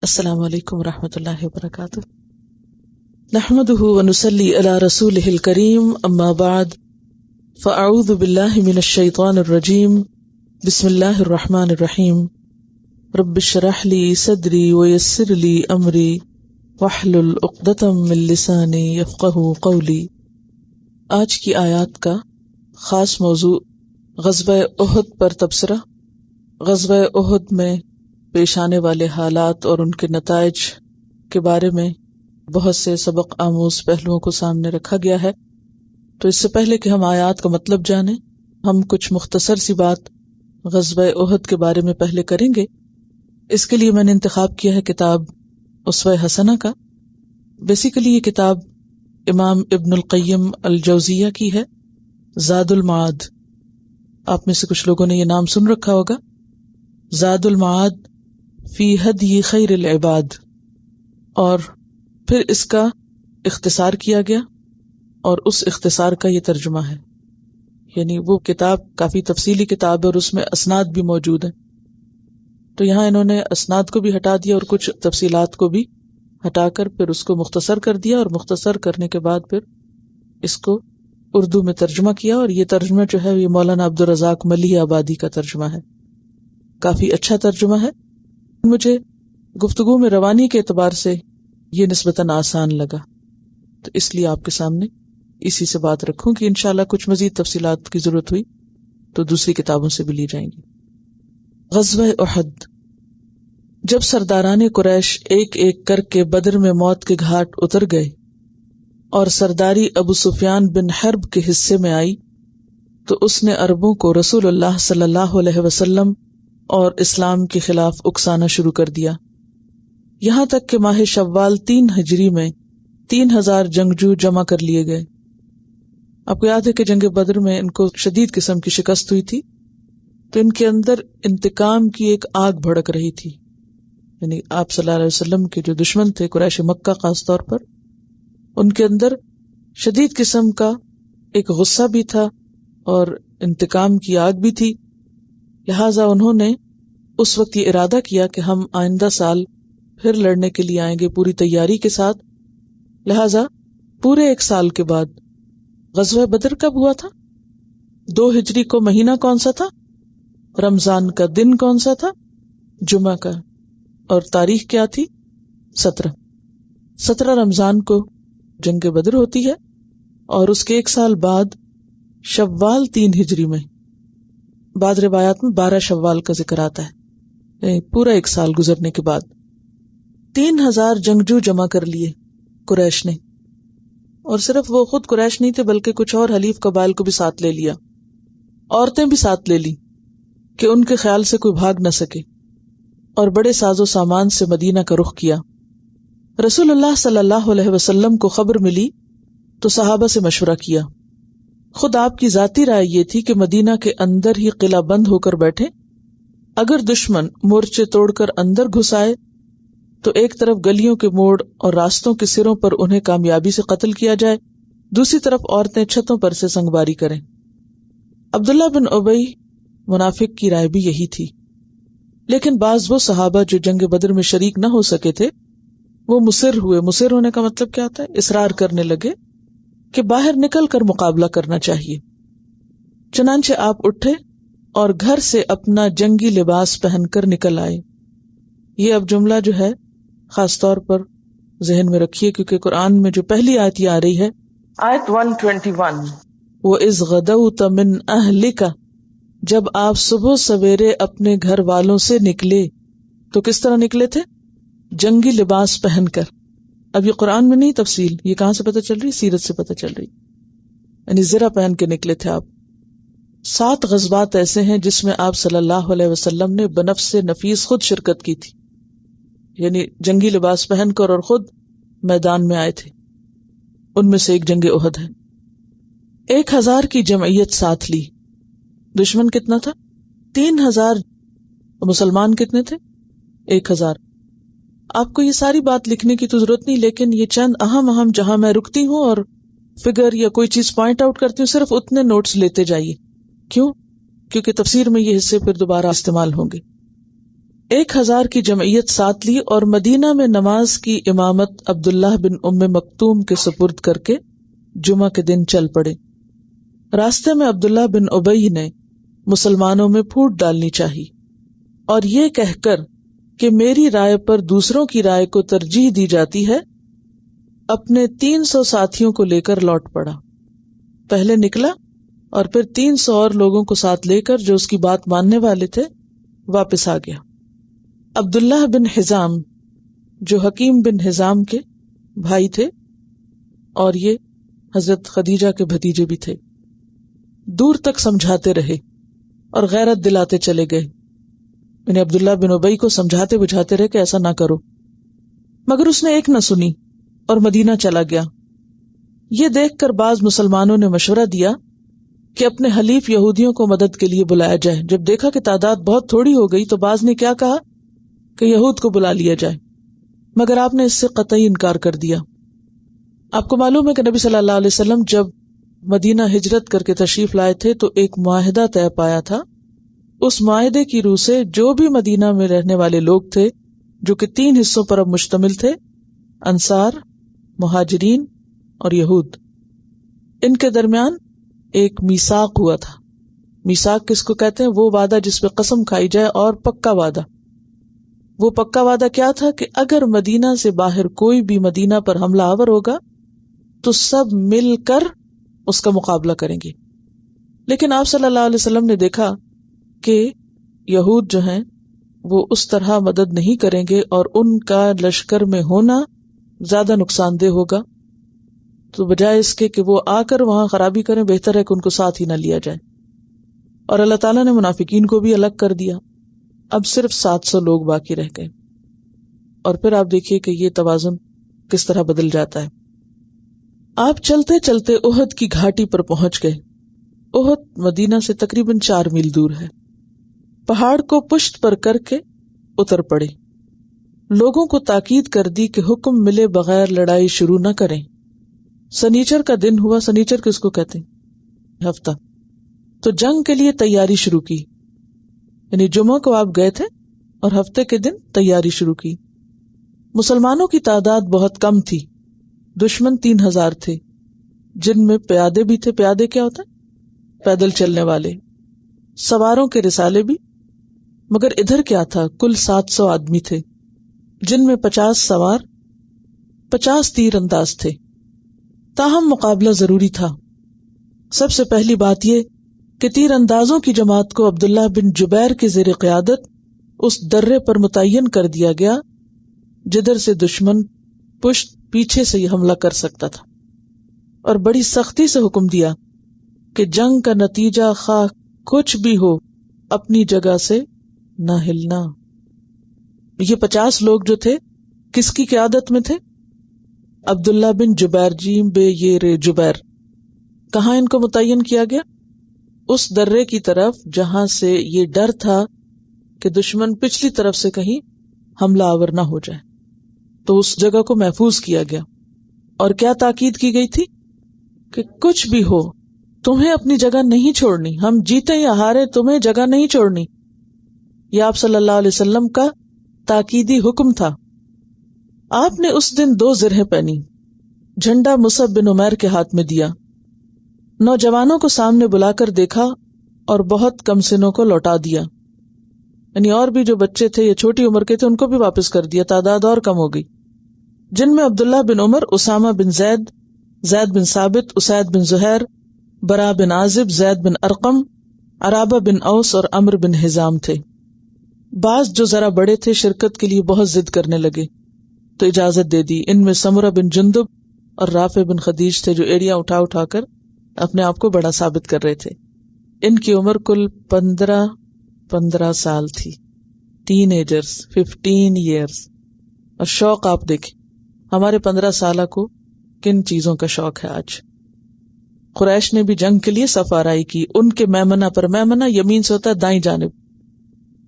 السلام علیکم ورحمۃ اللہ وبرکاتہ۔ نحمده ونصلی علی رسولہ الکریم، اما بعد فاعوذ باللہ من الشیطان الرجیم، بسم اللہ الرحمن الرحیم۔ رب اشرح لی صدری ویسر لی امری واحلل عقدۃ من لسانی یفقہوا قولی۔ آج کی آیات کا خاص موضوع غزوہ احد پر تبصرہ۔ غزوہ احد میں پیش آنے والے حالات اور ان کے نتائج کے بارے میں بہت سے سبق آموز پہلوؤں کو سامنے رکھا گیا ہے۔ تو اس سے پہلے کہ ہم آیات کا مطلب جانیں، ہم کچھ مختصر سی بات غزوہ احد کے بارے میں پہلے کریں گے۔ اس کے لیے میں نے انتخاب کیا ہے کتاب اسوہ حسنہ کا۔ بیسیکلی یہ کتاب امام ابن القیم الجوزیہ کی ہے، زاد المعاد۔ آپ میں سے کچھ لوگوں نے یہ نام سن رکھا ہوگا، زاد المعاد فی ہدی خیر العباد۔ اور پھر اس کا اختصار کیا گیا اور اس اختصار کا یہ ترجمہ ہے، یعنی وہ کتاب کافی تفصیلی کتاب ہے اور اس میں اسناد بھی موجود ہیں۔ تو یہاں انہوں نے اسناد کو بھی ہٹا دیا اور کچھ تفصیلات کو بھی ہٹا کر پھر اس کو مختصر کر دیا، اور مختصر کرنے کے بعد پھر اس کو اردو میں ترجمہ کیا، اور یہ ترجمہ جو ہے یہ مولانا عبدالرزاق ملیح آبادی کا ترجمہ ہے۔ کافی اچھا ترجمہ ہے، مجھے گفتگو میں روانی کے اعتبار سے یہ نسبتاً آسان لگا، تو اس لیے آپ کے سامنے اسی سے بات رکھوں کہ انشاءاللہ کچھ مزید تفصیلات کی ضرورت ہوئی تو دوسری کتابوں سے بھی لی جائیں گی۔ غزوہ احد۔ جب سرداران قریش ایک ایک کر کے بدر میں موت کے گھاٹ اتر گئے اور سرداری ابو سفیان بن حرب کے حصے میں آئی، تو اس نے عربوں کو رسول اللہ صلی اللہ علیہ وسلم اور اسلام کے خلاف اکسانا شروع کر دیا، یہاں تک کہ ماہ شوال 3 ہجری میں 3000 جنگجو جمع کر لیے گئے۔ آپ کو یاد ہے کہ جنگ بدر میں ان کو شدید قسم کی شکست ہوئی تھی، تو ان کے اندر انتقام کی ایک آگ بھڑک رہی تھی، یعنی آپ صلی اللہ علیہ وسلم کے جو دشمن تھے قریش مکہ خاص طور پر، ان کے اندر شدید قسم کا ایک غصہ بھی تھا اور انتقام کی آگ بھی تھی۔ لہٰذا انہوں نے اس وقت یہ ارادہ کیا کہ ہم آئندہ سال پھر لڑنے کے لیے آئیں گے پوری تیاری کے ساتھ۔ لہٰذا پورے 1 سال کے بعد غزوہ بدر کب ہوا تھا؟ 2 ہجری کو مہینہ کون سا تھا؟ رمضان کا دن کون سا تھا؟ جمعہ کا، اور تاریخ کیا تھی؟ 17 رمضان کو جنگ بدر ہوتی ہے، اور اس کے 1 سال بعد شوال 3 ہجری میں، بعض روایات میں 12 شوال کا ذکر آتا ہے، پورا 1 سال گزرنے کے بعد 3000 جنگجو جمع کر لیے قریش نے، اور صرف وہ خود قریش نہیں تھے بلکہ کچھ اور حلیف قبائل کو بھی ساتھ لے لیا، عورتیں بھی ساتھ لے لی کہ ان کے خیال سے کوئی بھاگ نہ سکے، اور بڑے ساز و سامان سے مدینہ کا رخ کیا۔ رسول اللہ صلی اللہ علیہ وسلم کو خبر ملی تو صحابہ سے مشورہ کیا۔ خود آپ کی ذاتی رائے یہ تھی کہ مدینہ کے اندر ہی قلعہ بند ہو کر بیٹھے، اگر دشمن مورچے توڑ کر اندر گھس آئے تو ایک طرف گلیوں کے موڑ اور راستوں کے سروں پر انہیں کامیابی سے قتل کیا جائے، دوسری طرف عورتیں چھتوں پر سے سنگباری کریں۔ عبداللہ بن ابی منافق کی رائے بھی یہی تھی، لیکن بعض وہ صحابہ جو جنگ بدر میں شریک نہ ہو سکے تھے وہ مصر ہوئے۔ مصر ہونے کا مطلب کیا ہوتا ہے؟ اصرار کرنے لگے کہ باہر نکل کر مقابلہ کرنا چاہیے۔ چنانچہ آپ اٹھے اور گھر سے اپنا جنگی لباس پہن کر نکل آئے۔ یہ اب جملہ جو ہے خاص طور پر ذہن میں رکھیے، کیونکہ قرآن میں جو پہلی آیت یہ آ رہی ہے، آیت 121، وَإِذْ غَدَوْتَ مِنْ أَهْلِكَ، جب آپ صبح سویرے اپنے گھر والوں سے نکلے، تو کس طرح نکلے تھے؟ جنگی لباس پہن کر۔ اب یہ قرآن میں نہیں تفصیل، یہ کہاں سے پتہ چل رہی؟ سیرت سے پتہ چل رہی، یعنی زرہ پہن کے نکلے تھے آپ۔ 7 غزوات ایسے ہیں جس میں آپ صلی اللہ علیہ وسلم نے بنفس نفیس خود شرکت کی تھی، یعنی جنگی لباس پہن کر اور خود میدان میں آئے تھے۔ ان میں سے ایک جنگ احد ہے۔ 1000 کی جمعیت ساتھ لی۔ دشمن کتنا تھا؟ 3000، مسلمان کتنے تھے؟ 1000۔ آپ کو یہ ساری بات لکھنے کی تو ضرورت نہیں، لیکن یہ چند اہم جہاں میں رکتی ہوں اور فگر یا کوئی چیز پوائنٹ آؤٹ کرتی ہوں، صرف اتنے نوٹس لیتے جائیے۔ کیوں؟ کیونکہ تفسیر میں یہ حصے پھر دوبارہ استعمال ہوں گے۔ 1000 کی جمعیت ساتھ لی اور مدینہ میں نماز کی امامت عبداللہ بن ام مکتوم کے سپرد کر کے جمعہ کے دن چل پڑے۔ راستے میں عبداللہ بن ابی نے مسلمانوں میں پھوٹ ڈالنی چاہی اور یہ کہہ کر کہ میری رائے پر دوسروں کی رائے کو ترجیح دی جاتی ہے، اپنے 300 ساتھیوں کو لے کر لوٹ پڑا۔ پہلے نکلا اور پھر 300 اور لوگوں کو ساتھ لے کر جو اس کی بات ماننے والے تھے واپس آ گیا۔ عبداللہ بن حزام جو حکیم بن حزام کے بھائی تھے اور یہ حضرت خدیجہ کے بھتیجے بھی تھے، دور تک سمجھاتے رہے اور غیرت دلاتے چلے گئے، یعنی عبداللہ بن ابی کو سمجھاتے بجھاتے رہے کہ ایسا نہ کرو، مگر اس نے ایک نہ سنی اور مدینہ چلا گیا۔ یہ دیکھ کر بعض مسلمانوں نے مشورہ دیا کہ اپنے حلیف یہودیوں کو مدد کے لیے بلایا جائے۔ جب دیکھا کہ تعداد بہت تھوڑی ہو گئی تو بعض نے کیا کہا کہ یہود کو بلا لیا جائے، مگر آپ نے اس سے قطعی انکار کر دیا۔ آپ کو معلوم ہے کہ نبی صلی اللہ علیہ وسلم جب مدینہ ہجرت کر کے تشریف لائے تھے تو ایک معاہدہ طے پایا تھا۔ اس معاہدے کی روح سے جو بھی مدینہ میں رہنے والے لوگ تھے، جو کہ 3 حصوں پر اب مشتمل تھے، انصار، مہاجرین اور یہود، ان کے درمیان ایک میثاق ہوا تھا۔ میثاق کس کو کہتے ہیں؟ وہ وعدہ جس پہ قسم کھائی جائے اور پکا وعدہ۔ وہ پکا وعدہ کیا تھا کہ اگر مدینہ سے باہر کوئی بھی مدینہ پر حملہ آور ہوگا تو سب مل کر اس کا مقابلہ کریں گے۔ لیکن آپ صلی اللہ علیہ وسلم نے دیکھا کہ یہود جو ہیں وہ اس طرح مدد نہیں کریں گے اور ان کا لشکر میں ہونا زیادہ نقصان دہ ہوگا، تو بجائے اس کے کہ وہ آ کر وہاں خرابی کریں، بہتر ہے کہ ان کو ساتھ ہی نہ لیا جائے۔ اور اللہ تعالیٰ نے منافقین کو بھی الگ کر دیا۔ اب صرف 700 لوگ باقی رہ گئے، اور پھر آپ دیکھیے کہ یہ توازن کس طرح بدل جاتا ہے۔ آپ چلتے چلتے احد کی گھاٹی پر پہنچ گئے۔ احد مدینہ سے تقریباً 4 میل دور ہے۔ پہاڑ کو پشت پر کر کے اتر پڑے۔ لوگوں کو تاکید کر دی کہ حکم ملے بغیر لڑائی شروع نہ کریں۔ سنیچر کا دن ہوا۔ سنیچر کس کو کہتے ہیں؟ ہفتہ۔ تو جنگ کے لیے تیاری شروع کی، یعنی جمعہ کو آپ گئے تھے اور ہفتے کے دن تیاری شروع کی۔ مسلمانوں کی تعداد بہت کم تھی، دشمن 3000 تھے، جن میں پیادے بھی تھے۔ پیادے کیا ہوتا ہے؟ پیدل چلنے والے، سواروں کے رسالے بھی۔ مگر ادھر کیا تھا؟ کل 700 آدمی تھے، جن میں 50 سوار، 50 تیر انداز تھے۔ تاہم مقابلہ ضروری تھا۔ سب سے پہلی بات یہ کہ تیر اندازوں کی جماعت کو عبداللہ بن جبیر کے زیر قیادت اس درے پر متعین کر دیا گیا جدھر سے دشمن پشت پیچھے سے یہ حملہ کر سکتا تھا، اور بڑی سختی سے حکم دیا کہ جنگ کا نتیجہ خواہ کچھ بھی ہو، اپنی جگہ سے نہ ہلنا۔ یہ 50 لوگ جو تھے کس کی قیادت میں تھے؟ عبداللہ بن جبیر جیم بے یہ جبیر۔ کہاں ان کو متعین کیا گیا؟ اس درے کی طرف جہاں سے یہ ڈر تھا کہ دشمن پچھلی طرف سے کہیں حملہ آور نہ ہو جائے، تو اس جگہ کو محفوظ کیا گیا۔ اور کیا تاکید کی گئی تھی کہ کچھ بھی ہو تمہیں اپنی جگہ نہیں چھوڑنی، ہم جیتے یا ہارے تمہیں جگہ نہیں چھوڑنی۔ یہ آپ صلی اللہ علیہ وسلم کا تاکیدی حکم تھا۔ آپ نے اس دن 2 زرہیں پہنی، جھنڈا مصعب بن عمیر کے ہاتھ میں دیا، نوجوانوں کو سامنے بلا کر دیکھا اور بہت کم سنوں کو لوٹا دیا، یعنی اور بھی جو بچے تھے یا چھوٹی عمر کے تھے ان کو بھی واپس کر دیا، تعداد اور کم ہو گئی، جن میں عبداللہ بن عمر، اسامہ بن زید، زید بن ثابت، اسید بن زہیر، برا بن عازب، زید بن ارقم، عرابہ بن اوس اور عمرو بن حزام تھے۔ بعض جو ذرا بڑے تھے شرکت کے لیے بہت ضد کرنے لگے تو اجازت دے دی۔ ان میں سمرہ بن جندب اور رافع بن خدیج تھے جو ایڑیاں اٹھا اٹھا کر اپنے آپ کو بڑا ثابت کر رہے تھے۔ ان کی عمر کل 15 سال تھی، ٹین ایجرز، 15 ایئرز۔ اور شوق آپ دیکھیں، ہمارے 15 سالہ کو کن چیزوں کا شوق ہے آج۔ قریش نے بھی جنگ کے لیے صف آرائی کی۔ ان کے میمنہ پر، میمنہ یمین سے ہوتا ہے دائیں جانب،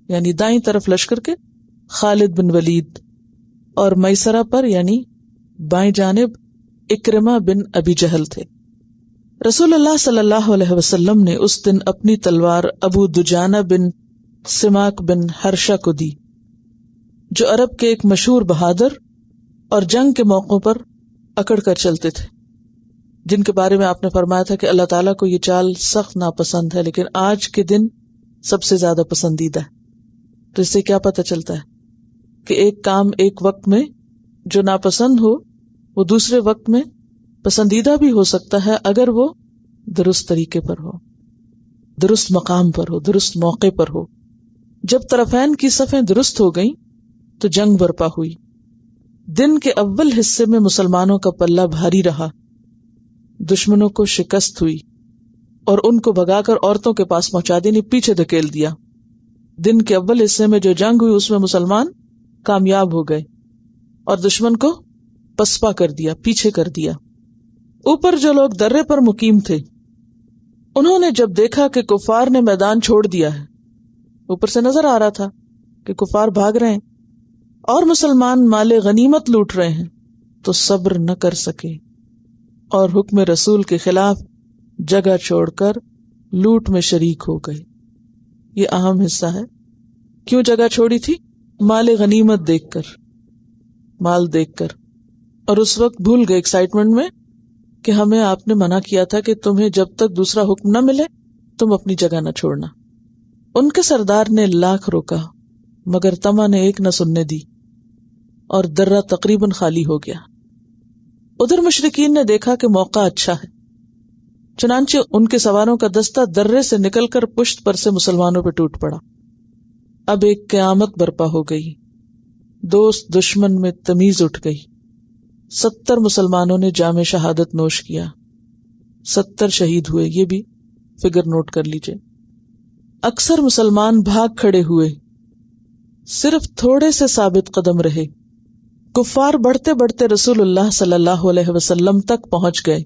یعنی دائیں طرف لشکر کے خالد بن ولید، اور میسرہ پر یعنی بائیں جانب اکرمہ بن ابی جہل تھے۔ رسول اللہ صلی اللہ علیہ وسلم نے اس دن اپنی تلوار ابو دجانہ بن سماک بن حرشہ کو دی، جو عرب کے ایک مشہور بہادر اور جنگ کے موقعوں پر اکڑ کر چلتے تھے، جن کے بارے میں آپ نے فرمایا تھا کہ اللہ تعالیٰ کو یہ چال سخت ناپسند ہے لیکن آج کے دن سب سے زیادہ پسندیدہ ہے۔ تو اس سے کیا پتہ چلتا ہے کہ ایک کام ایک وقت میں جو ناپسند ہو وہ دوسرے وقت میں پسندیدہ بھی ہو سکتا ہے اگر وہ درست طریقے پر ہو، درست مقام پر ہو، درست موقع پر ہو۔ جب طرفین کی صفیں درست ہو گئیں تو جنگ برپا ہوئی۔ دن کے اول حصے میں مسلمانوں کا پلہ بھاری رہا، دشمنوں کو شکست ہوئی اور ان کو بھگا کر عورتوں کے پاس پہنچا دی، پیچھے دھکیل دیا۔ دن کے اول حصے میں جو جنگ ہوئی اس میں مسلمان کامیاب ہو گئے اور دشمن کو پسپا کر دیا، پیچھے کر دیا۔ اوپر جو لوگ درے پر مقیم تھے انہوں نے جب دیکھا کہ کفار نے میدان چھوڑ دیا ہے، اوپر سے نظر آ رہا تھا کہ کفار بھاگ رہے ہیں اور مسلمان مال غنیمت لوٹ رہے ہیں، تو صبر نہ کر سکے اور حکم رسول کے خلاف جگہ چھوڑ کر لوٹ میں شریک ہو گئے۔ یہ اہم حصہ ہے۔ کیوں جگہ چھوڑی تھی؟ مال غنیمت دیکھ کر، مال دیکھ کر، اور اس وقت بھول گئے ایکسائٹمنٹ میں کہ ہمیں آپ نے منع کیا تھا کہ تمہیں جب تک دوسرا حکم نہ ملے تم اپنی جگہ نہ چھوڑنا۔ ان کے سردار نے لاکھ روکا مگر طمع نے ایک نہ سننے دی اور درہ تقریباً خالی ہو گیا۔ ادھر مشرکین نے دیکھا کہ موقع اچھا ہے، چنانچہ ان کے سواروں کا دستہ درے سے نکل کر پشت پر سے مسلمانوں پہ ٹوٹ پڑا۔ اب ایک قیامت برپا ہو گئی، دوست دشمن میں تمیز اٹھ گئی۔ 70 مسلمانوں نے جام شہادت نوش کیا، 70 شہید ہوئے، یہ بھی فگر نوٹ کر لیجئے۔ اکثر مسلمان بھاگ کھڑے ہوئے، صرف تھوڑے سے ثابت قدم رہے۔ کفار بڑھتے بڑھتے رسول اللہ صلی اللہ علیہ وسلم تک پہنچ گئے،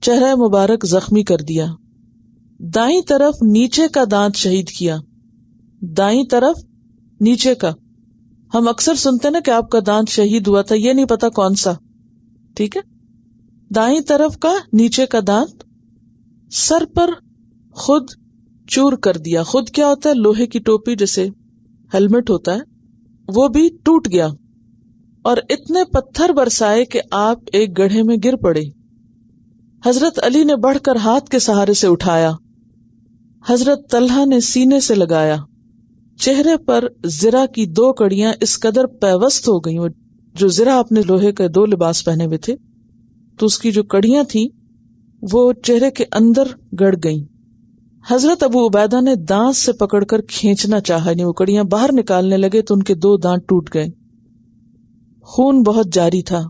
چہرہ مبارک زخمی کر دیا، دائیں طرف نیچے کا دانت شہید کیا، دائیں طرف نیچے کا۔ ہم اکثر سنتے نا کہ آپ کا دانت شہید ہوا تھا، یہ نہیں پتا کون سا، ٹھیک ہے؟ دائیں طرف کا نیچے کا دانت سر پر خود چور کر دیا۔ خود کیا ہوتا ہے؟ لوہے کی ٹوپی جیسے ہیلمٹ ہوتا ہے، وہ بھی ٹوٹ گیا اور اتنے پتھر برسائے کہ آپ ایک گڑھے میں گر پڑے۔ حضرت علی نے بڑھ کر ہاتھ کے سہارے سے اٹھایا، حضرت طلحہ نے سینے سے لگایا، چہرے پر زرہ کی 2 کڑیاں اس قدر پیوست ہو گئیں، جو زرہ اپنے لوہے کے 2 لباس پہنے ہوئے تھے تو اس کی جو کڑیاں تھیں وہ چہرے کے اندر گڑ گئیں۔ حضرت ابو عبیدہ نے دانت سے پکڑ کر کھینچنا چاہا، یعنی وہ کڑیاں باہر نکالنے لگے تو ان کے 2 دانت ٹوٹ گئے۔ خون بہت جاری تھا۔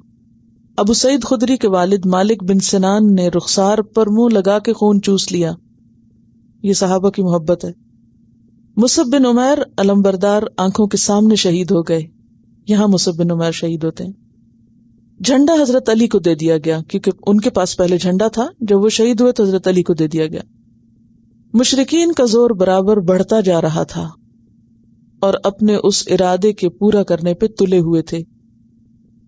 ابو سعید خدری کے والد مالک بن سنان نے رخسار پر منہ لگا کے خون چوس لیا۔ یہ صحابہ کی محبت ہے۔ مصعب بن عمیر علمبردار آنکھوں کے سامنے شہید ہو گئے، یہاں مصعب بن عمیر شہید ہوتے ہیں۔ جھنڈا حضرت علی کو دے دیا گیا کیونکہ ان کے پاس پہلے جھنڈا تھا، جب وہ شہید ہوئے تو حضرت علی کو دے دیا گیا۔ مشرکین کا زور برابر بڑھتا جا رہا تھا اور اپنے اس ارادے کے پورا کرنے پہ تلے ہوئے تھے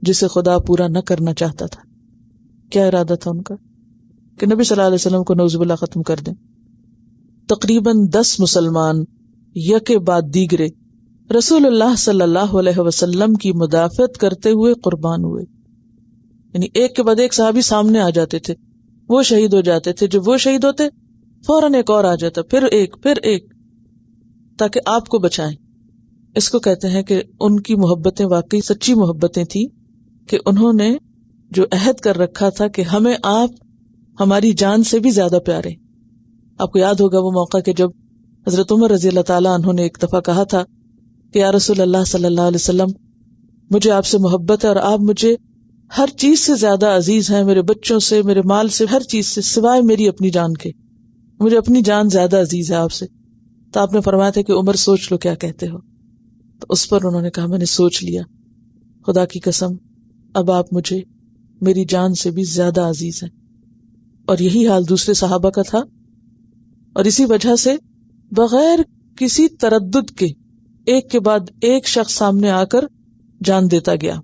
جسے خدا پورا نہ کرنا چاہتا تھا۔ کیا ارادہ تھا ان کا؟ کہ نبی صلی اللہ علیہ وسلم کو نعوذ باللہ ختم کر دیں۔ تقریباً 10 مسلمان یکے بعد دیگرے رسول اللہ صلی اللہ علیہ وسلم کی مدافعت کرتے ہوئے قربان ہوئے، یعنی ایک کے بعد ایک صحابی سامنے آ جاتے تھے، وہ شہید ہو جاتے تھے، جب وہ شہید ہوتے فوراً ایک اور آ جاتا، پھر ایک، تاکہ آپ کو بچائیں۔ اس کو کہتے ہیں کہ ان کی محبتیں واقعی سچی محبتیں تھیں، کہ انہوں نے جو عہد کر رکھا تھا کہ ہمیں آپ ہماری جان سے بھی زیادہ پیارے۔ آپ کو یاد ہوگا وہ موقع کہ جب حضرت عمر رضی اللہ تعالیٰ عنہ نے ایک دفعہ کہا تھا کہ یا رسول اللہ صلی اللہ علیہ وسلم، مجھے آپ سے محبت ہے اور آپ مجھے ہر چیز سے زیادہ عزیز ہیں، میرے بچوں سے، میرے مال سے، ہر چیز سے، سوائے میری اپنی جان کے، مجھے اپنی جان زیادہ عزیز ہے آپ سے۔ تو آپ نے فرمایا تھا کہ عمر سوچ لو کیا کہتے ہو، تو اس پر انہوں نے کہا میں نے سوچ لیا، خدا کی قسم اب آپ مجھے میری جان سے بھی زیادہ عزیز ہیں۔ اور یہی حال دوسرے صحابہ کا تھا، اور اسی وجہ سے بغیر کسی تردد کے ایک کے بعد ایک شخص سامنے آ کر جان دیتا گیا،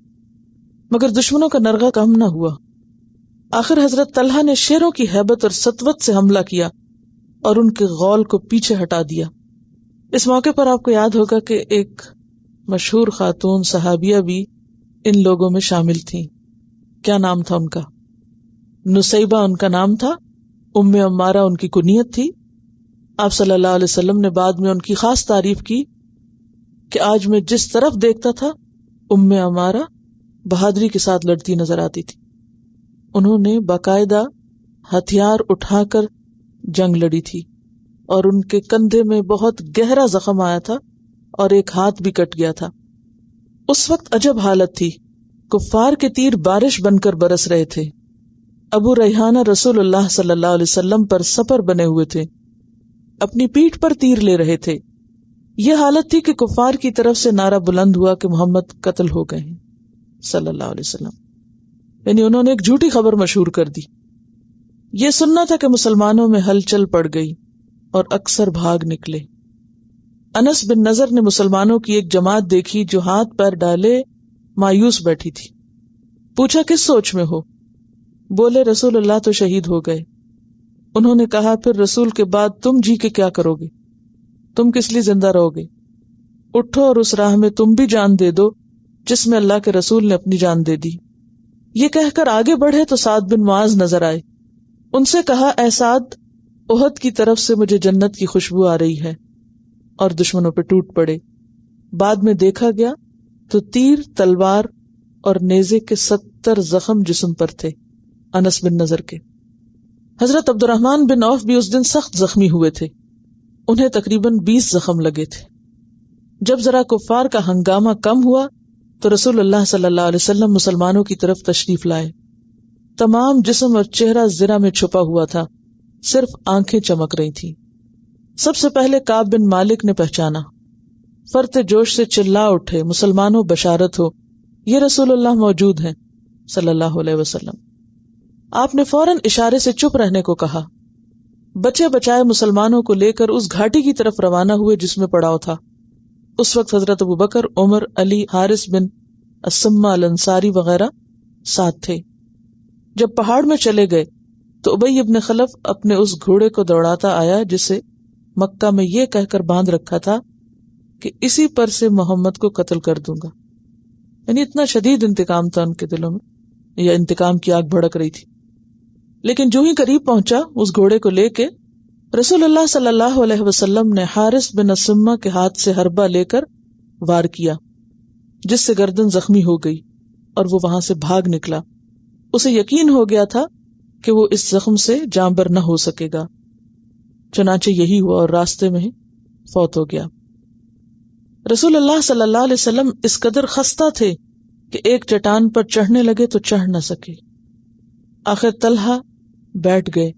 مگر دشمنوں کا نرغہ کم نہ ہوا۔ آخر حضرت طلحہ نے شیروں کی ہیبت اور سطوت سے حملہ کیا اور ان کے غول کو پیچھے ہٹا دیا۔ اس موقع پر آپ کو یاد ہوگا کہ ایک مشہور خاتون صحابیہ بھی ان لوگوں میں شامل تھیں. کیا نام تھا ان کا؟ نسیبہ ان کا نام تھا. ام عمارہ ان کی کنیت تھی. آپ صلی اللہ علیہ وسلم نے بعد میں ان کی خاص تعریف کی کہ آج میں جس طرف دیکھتا تھا ام عمارہ بہادری کے ساتھ لڑتی نظر آتی تھی. انہوں نے باقاعدہ ہتھیار اٹھا کر جنگ لڑی تھی اور ان کے کندھے میں بہت گہرا زخم آیا تھا اور ایک ہاتھ بھی کٹ گیا تھا. اس وقت عجب حالت تھی. کفار کے تیر بارش بن کر برس رہے تھے. ابو ریحانہ رسول اللہ صلی اللہ علیہ وسلم پر سپر بنے ہوئے تھے، اپنی پیٹھ پر تیر لے رہے تھے. یہ حالت تھی کہ کفار کی طرف سے نعرہ بلند ہوا کہ محمد قتل ہو گئے ہیں صلی اللہ علیہ وسلم. یعنی انہوں نے ایک جھوٹی خبر مشہور کر دی. یہ سننا تھا کہ مسلمانوں میں ہلچل پڑ گئی اور اکثر بھاگ نکلے. انس بن نضر نے مسلمانوں کی ایک جماعت دیکھی جو ہاتھ پیر ڈالے مایوس بیٹھی تھی. پوچھا کس سوچ میں ہو؟ بولے رسول اللہ تو شہید ہو گئے. انہوں نے کہا پھر رسول کے بعد تم جی کے کیا کرو گے؟ تم کس لیے زندہ رہو گے؟ اٹھو اور اس راہ میں تم بھی جان دے دو جس میں اللہ کے رسول نے اپنی جان دے دی. یہ کہہ کر آگے بڑھے تو سعد بن معاذ نظر آئے. ان سے کہا اے سعد، احد کی طرف سے مجھے جنت کی خوشبو آ رہی ہے، اور دشمنوں پہ ٹوٹ پڑے. بعد میں دیکھا گیا تو تیر، تلوار اور نیزے کے 70 زخم جسم پر تھے انس بن نضر کے. حضرت عبد الرحمن بن عوف بھی اس دن سخت زخمی ہوئے تھے. انہیں تقریباً 20 زخم لگے تھے. جب ذرا کفار کا ہنگامہ کم ہوا تو رسول اللہ صلی اللہ علیہ وسلم مسلمانوں کی طرف تشریف لائے. تمام جسم اور چہرہ زرہ میں چھپا ہوا تھا، صرف آنکھیں چمک رہی تھیں. سب سے پہلے کعب بن مالک نے پہچانا. فرط جوش سے چلا اٹھے، مسلمانوں بشارت ہو، یہ رسول اللہ موجود ہیں صلی اللہ علیہ وسلم. آپ نے فوراً اشارے سے چپ رہنے کو کہا. بچے بچائے مسلمانوں کو لے کر اس گھاٹی کی طرف روانہ ہوئے جس میں پڑاؤ تھا. اس وقت حضرت ابوبکر، عمر، علی، حارث بن السمہ الانصاری وغیرہ ساتھ تھے. جب پہاڑ میں چلے گئے تو ابی ابن خلف اپنے اس گھوڑے کو دوڑاتا آیا جسے مکہ میں یہ کہہ کر باندھ رکھا تھا کہ اسی پر سے محمد کو قتل کر دوں گا. یعنی اتنا شدید انتقام تھا ان کے دلوں میں، یا انتقام کی آگ بھڑک رہی تھی. لیکن جو ہی قریب پہنچا اس گھوڑے کو لے کے رسول اللہ صلی اللہ علیہ وسلم نے حارث بن السمہ کے ہاتھ سے حربہ لے کر وار کیا، جس سے گردن زخمی ہو گئی اور وہ وہاں سے بھاگ نکلا. اسے یقین ہو گیا تھا کہ وہ اس زخم سے جاں بر نہ ہو سکے گا. چنانچہ یہی ہوا اور راستے میں فوت ہو گیا. رسول اللہ صلی اللہ علیہ وسلم اس قدر خستہ تھے کہ ایک چٹان پر چڑھنے لگے تو چڑھ نہ سکے. آخر طلحہ بیٹھ گئے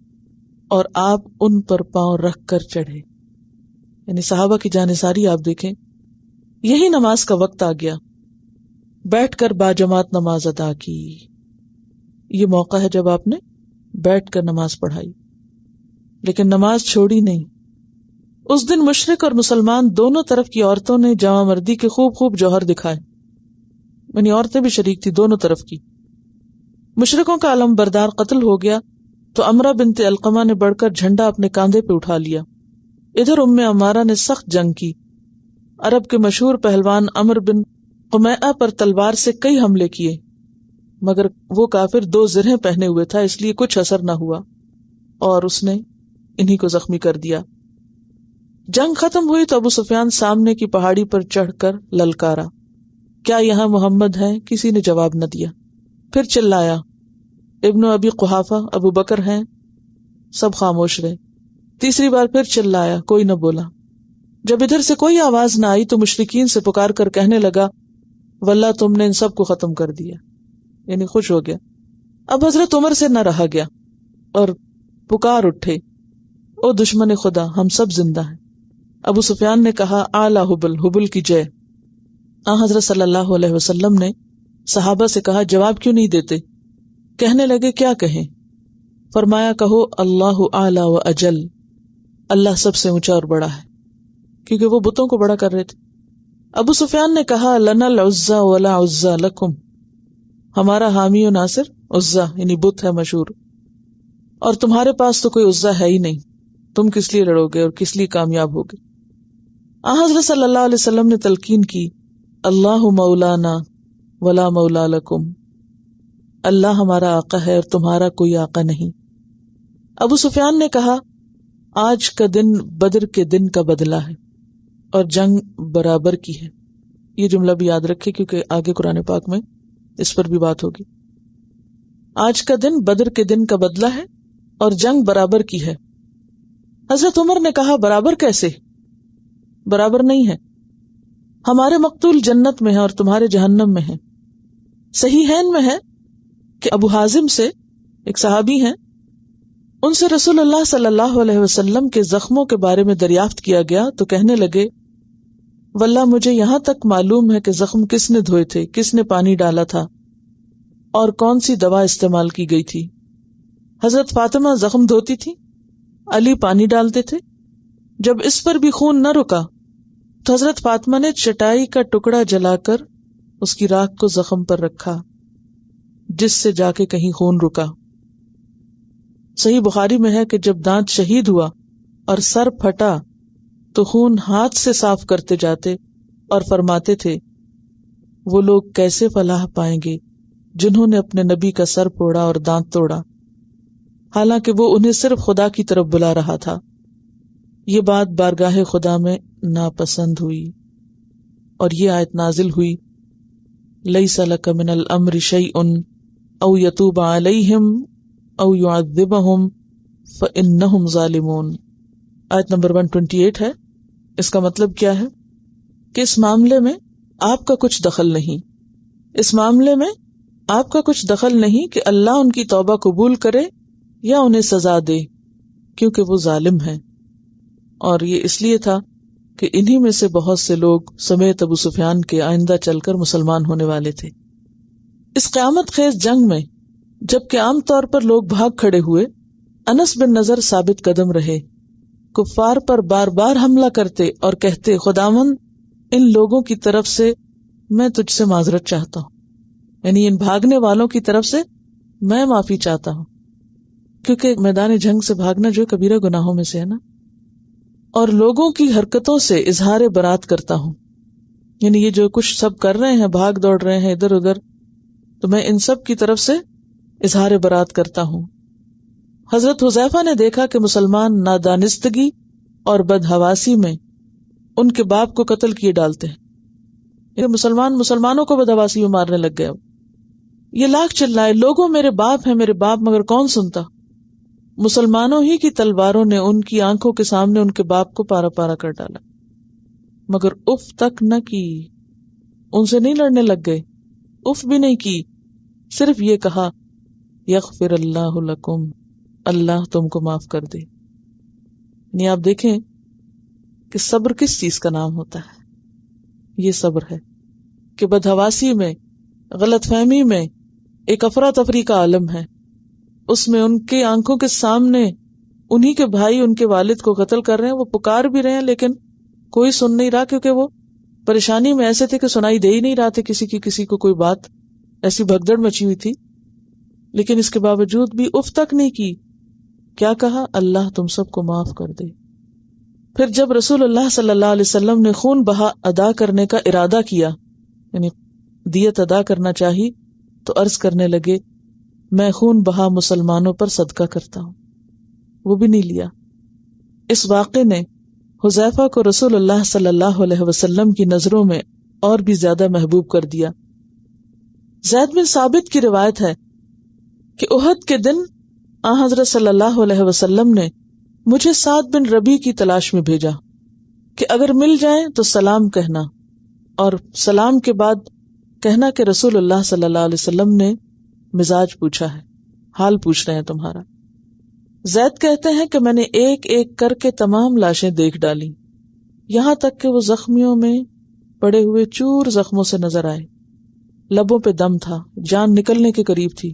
اور آپ ان پر پاؤں رکھ کر چڑھے. یعنی صحابہ کی جانثاری آپ دیکھیں. یہی نماز کا وقت آ گیا. بیٹھ کر باجماعت نماز ادا کی. یہ موقع ہے جب آپ نے بیٹھ کر نماز پڑھائی، لیکن نماز چھوڑی نہیں. اس دن مشرک اور مسلمان دونوں طرف کی عورتوں نے جوان مردی کے خوب خوب جوہر دکھائے. یعنی عورتیں بھی شریک تھی دونوں طرف کی. مشرکوں کا علم بردار قتل ہو گیا تو عمرہ بنت علقمہ نے بڑھ کر جھنڈا اپنے کاندھے پہ اٹھا لیا. ادھر ام عمارہ نے سخت جنگ کی. عرب کے مشہور پہلوان عمر بن قمیعہ پر تلوار سے کئی حملے کیے، مگر وہ کافر 2 زرہیں پہنے ہوئے تھا، اس لیے کچھ اثر نہ ہوا اور اس نے انہی کو زخمی کر دیا. جنگ ختم ہوئی تو ابو سفیان سامنے کی پہاڑی پر چڑھ کر للکارا، کیا یہاں محمد ہے؟ کسی نے جواب نہ دیا. پھر چلایا، ابن ابی قحافہ، ابو بکر ہیں؟ سب خاموش رہے. تیسری بار پھر چلایا، کوئی نہ بولا. جب ادھر سے کوئی آواز نہ آئی تو مشرکین سے پکار کر کہنے لگا واللہ تم نے ان سب کو ختم کر دیا. یعنی خوش ہو گیا. اب حضرت عمر سے نہ رہا گیا اور پکار اٹھے، او دشمن خدا، ہم سب زندہ ہیں. ابو سفیان نے کہا اعلی حبل، حبل کی جے. حضرت صلی اللہ علیہ وسلم نے صحابہ سے کہا جواب کیوں نہیں دیتے؟ کہنے لگے کیا کہیں؟ فرمایا کہو اللہ اعلی و اجل، اللہ سب سے اونچا اور بڑا ہے، کیونکہ وہ بتوں کو بڑا کر رہے تھے. ابو سفیان نے کہا لنا العزا ولا عزا لکم، ہمارا حامی و ناصر عزا یعنی بت ہے مشہور، اور تمہارے پاس تو کوئی عزا ہے ہی نہیں، تم کس لیے لڑو گے اور کس لیے کامیاب ہوگے. حضرت صلی اللہ علیہ وسلم نے تلقین کی اللہ مولانا ولا مولا لکم، اللہ ہمارا آقا ہے اور تمہارا کوئی آقا نہیں۔ ابو سفیان نے کہا آج کا دن بدر کے دن کا بدلہ ہے اور جنگ برابر کی ہے۔ یہ جملہ بھی یاد رکھے کیونکہ آگے قرآن پاک میں اس پر بھی بات ہوگی۔ آج کا دن بدر کے دن کا بدلہ ہے اور جنگ برابر کی ہے۔ حضرت عمر نے کہا برابر کیسے؟ برابر نہیں ہے، ہمارے مقتول جنت میں ہے اور تمہارے جہنم میں ہے۔ صحیحین میں ہے کہ ابو حازم سے ایک صحابی ہیں، ان سے رسول اللہ صلی اللہ علیہ وسلم کے زخموں کے بارے میں دریافت کیا گیا تو کہنے لگے واللہ مجھے یہاں تک معلوم ہے کہ زخم کس نے دھوئے تھے، کس نے پانی ڈالا تھا اور کون سی دوا استعمال کی گئی تھی۔ حضرت فاطمہ زخم دھوتی تھی، علی پانی ڈالتے تھے۔ جب اس پر بھی خون نہ رکا تو حضرت فاطمہ نے چٹائی کا ٹکڑا جلا کر اس کی راکھ کو زخم پر رکھا جس سے جا کے کہیں خون رکا۔ صحیح بخاری میں ہے کہ جب دانت شہید ہوا اور سر پھٹا تو خون ہاتھ سے صاف کرتے جاتے اور فرماتے تھے وہ لوگ کیسے فلاح پائیں گے جنہوں نے اپنے نبی کا سر پھوڑا اور دانت توڑا، حالانکہ وہ انہیں صرف خدا کی طرف بلا رہا تھا۔ یہ بات بارگاہ خدا میں ناپسند ہوئی اور یہ آیت نازل ہوئی لیس لک من الامر شیء او یتوب علیہم او یعذبہم فانہم ظالمون۔ آیت نمبر 128 ہے۔ اس کا مطلب کیا ہے کہ اس معاملے میں آپ کا کچھ دخل نہیں، اس معاملے میں آپ کا کچھ دخل نہیں کہ اللہ ان کی توبہ قبول کرے یا انہیں سزا دے، کیونکہ وہ ظالم ہیں۔ اور یہ اس لیے تھا کہ انہی میں سے بہت سے لوگ سمیت ابو سفیان کے آئندہ چل کر مسلمان ہونے والے تھے۔ اس قیامت خیز جنگ میں جبکہ عام طور پر لوگ بھاگ کھڑے ہوئے، انس بن نضر ثابت قدم رہے، کفار پر بار بار حملہ کرتے اور کہتے خداوند ان لوگوں کی طرف سے میں تجھ سے معذرت چاہتا ہوں، یعنی ان بھاگنے والوں کی طرف سے میں معافی چاہتا ہوں، کیونکہ میدان جنگ سے بھاگنا جو کبیرہ گناہوں میں سے ہے نا، اور لوگوں کی حرکتوں سے اظہار برات کرتا ہوں، یعنی یہ جو کچھ سب کر رہے ہیں، بھاگ دوڑ رہے ہیں ادھر ادھر، تو میں ان سب کی طرف سے اظہار برات کرتا ہوں۔ حضرت حذیفہ نے دیکھا کہ مسلمان نادانستگی اور بدحواسی میں ان کے باپ کو قتل کیے ڈالتے ہیں، یہ مسلمانوں کو بدحواسی میں مارنے لگ گئے۔ یہ لاکھ چلائے لوگوں میرے باپ ہیں میرے باپ، مگر کون سنتا؟ مسلمانوں ہی کی تلواروں نے ان کی آنکھوں کے سامنے ان کے باپ کو پارا پارا کر ڈالا، مگر اف تک نہ کی، ان سے نہیں لڑنے لگ گئے، اف بھی نہیں کی، صرف یہ کہا یغفر اللہ لکم، اللہ تم کو معاف کر دے۔ یعنی آپ دیکھیں کہ صبر کس چیز کا نام ہوتا ہے، یہ صبر ہے کہ بدحواسی میں، غلط فہمی میں، ایک افراتفری کا عالم ہے، اس میں ان کے آنکھوں کے سامنے انہی کے بھائی ان کے والد کو قتل کر رہے ہیں، وہ پکار بھی رہے ہیں لیکن کوئی سن نہیں رہا، کیونکہ وہ پریشانی میں ایسے تھے کہ سنائی دے ہی نہیں رہا تھے کسی کو کوئی بات، ایسی بھگدڑ مچی ہوئی تھی، لیکن اس کے باوجود بھی اف تک نہیں کی۔ کیا کہا؟ اللہ تم سب کو معاف کر دے۔ پھر جب رسول اللہ صلی اللہ علیہ وسلم نے خون بہا ادا کرنے کا ارادہ کیا، یعنی دیت ادا کرنا چاہی، تو عرض کرنے لگے میں خون بہا مسلمانوں پر صدقہ کرتا ہوں، وہ بھی نہیں لیا۔ اس واقعے نے حذیفہ کو رسول اللہ صلی اللہ علیہ وسلم کی نظروں میں اور بھی زیادہ محبوب کر دیا۔ زید بن ثابت کی روایت ہے کہ احد کے دن حضرت صلی اللہ علیہ وسلم نے مجھے سعد بن ربیع کی تلاش میں بھیجا کہ اگر مل جائیں تو سلام کہنا، اور سلام کے بعد کہنا کہ رسول اللہ صلی اللہ علیہ وسلم نے مزاج پوچھا ہے، حال پوچھ رہے ہیں تمہارا۔ زید کہتے ہیں کہ میں نے ایک ایک کر کے تمام لاشیں دیکھ ڈالی، یہاں تک کہ وہ زخمیوں میں پڑے ہوئے چور زخموں سے نظر آئے، لبوں پہ دم تھا، جان نکلنے کے قریب تھی،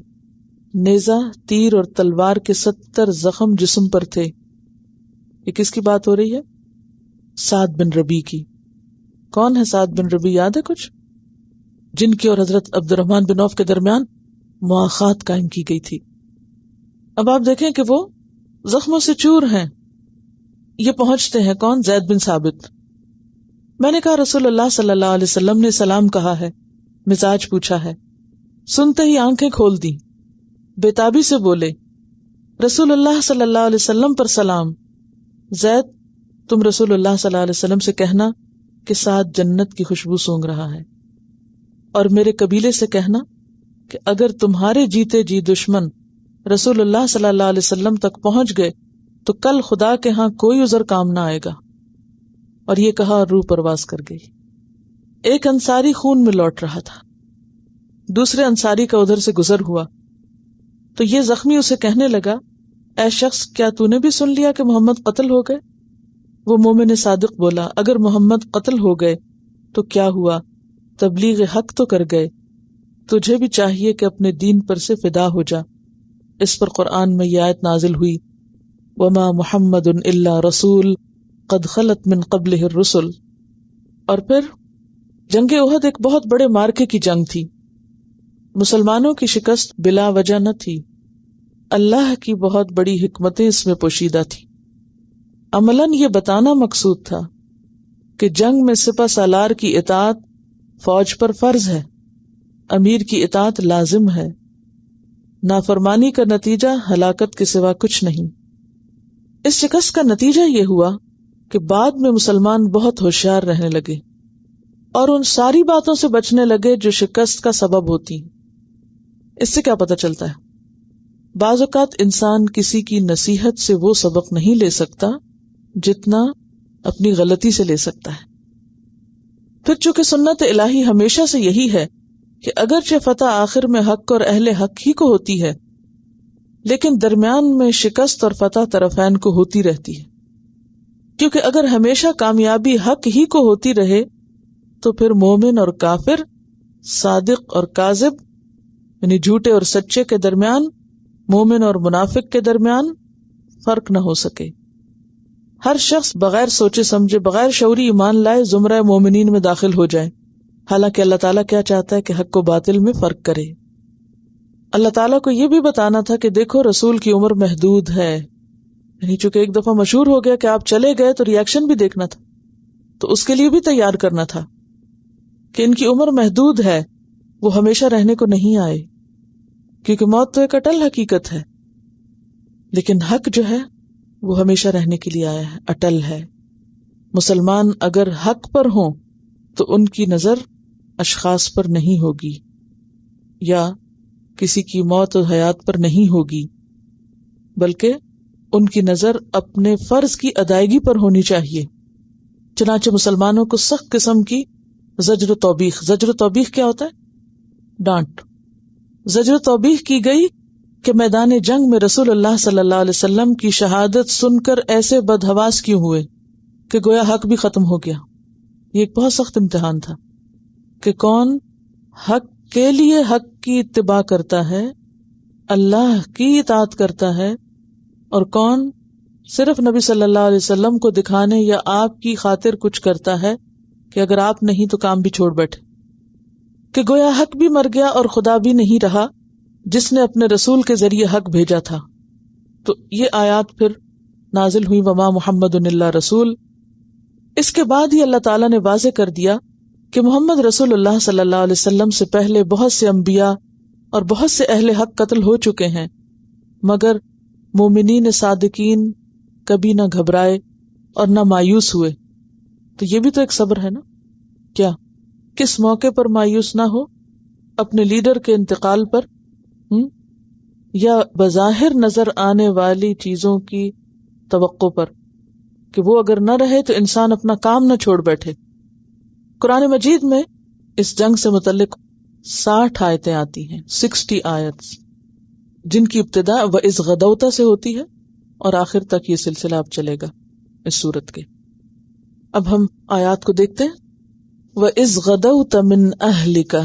نیزہ، تیر اور تلوار کے 70 زخم جسم پر تھے۔ یہ کس کی بات ہو رہی ہے؟ سعد بن ربیع کی۔ کون ہے سعد بن ربیع؟ یاد ہے کچھ؟ جن کی اور حضرت عبد الرحمن بن عوف کے درمیان مواخات قائم کی گئی تھی۔ اب آپ دیکھیں کہ وہ زخموں سے چور ہیں، یہ پہنچتے ہیں کون؟ زید بن ثابت۔ میں نے کہا رسول اللہ صلی اللہ علیہ وسلم نے سلام کہا ہے، مزاج پوچھا ہے۔ سنتے ہی آنکھیں کھول دی، بےتابی سے بولے رسول اللہ صلی اللہ علیہ وسلم پر سلام۔ زید تم رسول اللہ صلی اللہ علیہ وسلم سے کہنا کہ ساتھ جنت کی خوشبو سونگ رہا ہے، اور میرے قبیلے سے کہنا کہ اگر تمہارے جیتے جی دشمن رسول اللہ صلی اللہ علیہ وسلم تک پہنچ گئے تو کل خدا کے ہاں کوئی عذر کام نہ آئے گا۔ اور یہ کہا اور روح پرواز کر گئی۔ ایک انصاری خون میں لوٹ رہا تھا، دوسرے انصاری کا ادھر سے گزر ہوا تو یہ زخمی اسے کہنے لگا، اے شخص کیا تو نے بھی سن لیا کہ محمد قتل ہو گئے؟ وہ مومن صادق بولا، اگر محمد قتل ہو گئے تو کیا ہوا، تبلیغ حق تو کر گئے، تجھے بھی چاہیے کہ اپنے دین پر سے فدا ہو جا۔ اس پر قرآن میں یہ آیت نازل ہوئی، وما محمد الا رسول قد خلت من قبلہ الرسل۔ اور پھر جنگ احد ایک بہت بڑے مارکے کی جنگ تھی، مسلمانوں کی شکست بلا وجہ نہ تھی، اللہ کی بہت بڑی حکمتیں اس میں پوشیدہ تھی۔ عملاً یہ بتانا مقصود تھا کہ جنگ میں سپہ سالار کی اطاعت فوج پر فرض ہے، امیر کی اطاعت لازم ہے، نافرمانی کا نتیجہ ہلاکت کے سوا کچھ نہیں۔ اس شکست کا نتیجہ یہ ہوا کہ بعد میں مسلمان بہت ہوشیار رہنے لگے اور ان ساری باتوں سے بچنے لگے جو شکست کا سبب ہوتی ہیں۔ اس سے کیا پتہ چلتا ہے؟ بعض اوقات انسان کسی کی نصیحت سے وہ سبق نہیں لے سکتا جتنا اپنی غلطی سے لے سکتا ہے۔ پھر چونکہ سنت الہی ہمیشہ سے یہی ہے کہ اگرچہ فتح آخر میں حق اور اہل حق ہی کو ہوتی ہے، لیکن درمیان میں شکست اور فتح طرفین کو ہوتی رہتی ہے، کیونکہ اگر ہمیشہ کامیابی حق ہی کو ہوتی رہے تو پھر مومن اور کافر، صادق اور کاذب یعنی جھوٹے اور سچے کے درمیان، مومن اور منافق کے درمیان فرق نہ ہو سکے۔ ہر شخص بغیر سوچے سمجھے، بغیر شعوری ایمان لائے زمرہ مومنین میں داخل ہو جائے، حالانکہ اللہ تعالیٰ کیا چاہتا ہے کہ حق و باطل میں فرق کرے۔ اللہ تعالیٰ کو یہ بھی بتانا تھا کہ دیکھو رسول کی عمر محدود ہے، یعنی چونکہ ایک دفعہ مشہور ہو گیا کہ آپ چلے گئے تو ریاکشن بھی دیکھنا تھا، تو اس کے لیے بھی تیار کرنا تھا کہ ان کی عمر محدود ہے، وہ ہمیشہ رہنے کو نہیں آئے، کیونکہ موت تو ایک اٹل حقیقت ہے، لیکن حق جو ہے وہ ہمیشہ رہنے کے لیے آیا ہے، اٹل ہے۔ مسلمان اگر حق پر ہوں تو ان کی نظر اشخاص پر نہیں ہوگی یا کسی کی موت و حیات پر نہیں ہوگی، بلکہ ان کی نظر اپنے فرض کی ادائیگی پر ہونی چاہیے۔ چنانچہ مسلمانوں کو سخت قسم کی زجر و توبیخ، زجر و توبیخ کیا ہوتا ہے؟ ڈانٹ۔ زجر و توبیخ کی گئی کہ میدان جنگ میں رسول اللہ صلی اللہ علیہ وسلم کی شہادت سن کر ایسے بدحواس کیوں ہوئے کہ گویا حق بھی ختم ہو گیا۔ یہ ایک بہت سخت امتحان تھا کہ کون حق کے لیے حق کی اتباع کرتا ہے، اللہ کی اطاعت کرتا ہے، اور کون صرف نبی صلی اللہ علیہ وسلم کو دکھانے یا آپ کی خاطر کچھ کرتا ہے کہ اگر آپ نہیں تو کام بھی چھوڑ بیٹھے، کہ گویا حق بھی مر گیا اور خدا بھی نہیں رہا جس نے اپنے رسول کے ذریعے حق بھیجا تھا۔ تو یہ آیات پھر نازل ہوئی، وما محمد الا رسول۔ اس کے بعد ہی اللہ تعالیٰ نے واضح کر دیا کہ محمد رسول اللہ صلی اللہ علیہ وسلم سے پہلے بہت سے انبیاء اور بہت سے اہل حق قتل ہو چکے ہیں، مگر مومنین صادقین کبھی نہ گھبرائے اور نہ مایوس ہوئے۔ تو یہ بھی تو ایک صبر ہے نا، کیا کس موقع پر مایوس نہ ہو؟ اپنے لیڈر کے انتقال پر، یا بظاہر نظر آنے والی چیزوں کی توقع پر کہ وہ اگر نہ رہے تو انسان اپنا کام نہ چھوڑ بیٹھے۔ قرآن مجید میں اس جنگ سے متعلق 60 آیتیں آتی ہیں، 60 آیتس، جن کی ابتدا وَإِذْ غَدَوْتَ سے ہوتی ہے اور آخر تک یہ سلسلہ اب چلے گا اس سورت کے۔ اب ہم آیات کو دیکھتے ہیں۔ وَإِذْ غَدَوْتَ مِنْ أَهْلِكَ،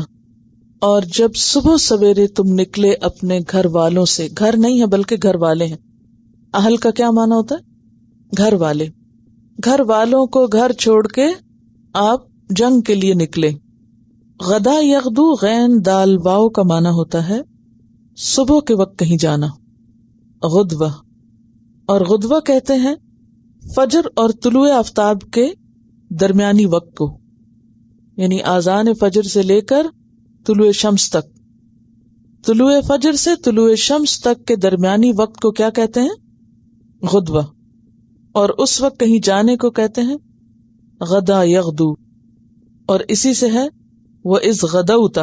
اور جب صبح سویرے تم نکلے اپنے گھر والوں سے، گھر نہیں ہے بلکہ گھر والے ہیں۔ اہل کا کیا معنی ہوتا ہے؟ گھر والے۔ گھر والوں کو گھر چھوڑ کے آپ جنگ کے لیے نکلے۔ غدا یغدو غین دال واو کا معنی ہوتا ہے صبح کے وقت کہیں جانا، غدوہ، اور غدوہ کہتے ہیں فجر اور طلوع آفتاب کے درمیانی وقت کو، یعنی آذان فجر سے لے کر طلوع شمس تک. طلوع فجر سے طلوع شمس تک کے درمیانی وقت کو کیا کہتے ہیں؟ غدوہ. اور اس وقت کہیں جانے کو کہتے ہیں غدا یغدو، اور اسی سے ہے وَإِذْ غَدَوْتَ،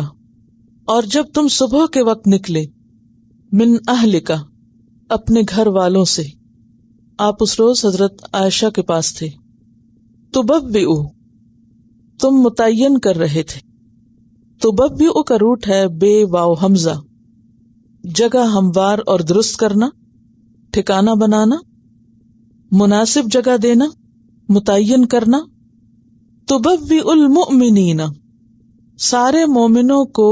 اور جب تم صبح کے وقت نکلے، من اہلک، اپنے گھر والوں سے. آپ اس روز حضرت عائشہ کے پاس تھے. تبوئ، تم متعین کر رہے تھے. تبوئ کا روٹ ہے بے واو حمزہ، جگہ ہموار اور درست کرنا، ٹھکانہ بنانا، مناسب جگہ دینا، متعین کرنا. تبوئ المؤمنین، سارے مومنوں کو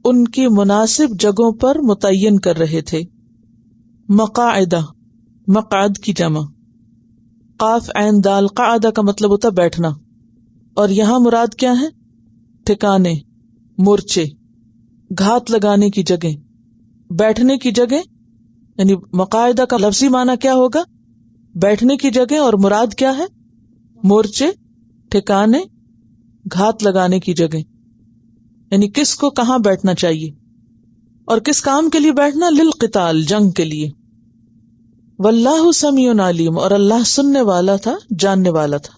ان کی مناسب جگہوں پر متعین کر رہے تھے. مقاعدہ، مقعد کی جمع، قاف عین دال قعدہ کا مطلب ہوتا بیٹھنا، اور یہاں مراد کیا ہے؟ ٹھکانے، مورچے، گھات لگانے کی جگہ، بیٹھنے کی جگہ. یعنی مقاعدہ کا لفظی معنی کیا ہوگا؟ بیٹھنے کی جگہ، اور مراد کیا ہے؟ مورچے، ٹھکانے، گھات لگانے کی جگہ. یعنی کس کو کہاں بیٹھنا چاہیے اور کس کام کے لیے بیٹھنا؟ للقتال، جنگ کے لیے. واللہ سمیع علیم، اور اللہ سننے والا تھا، جاننے والا تھا.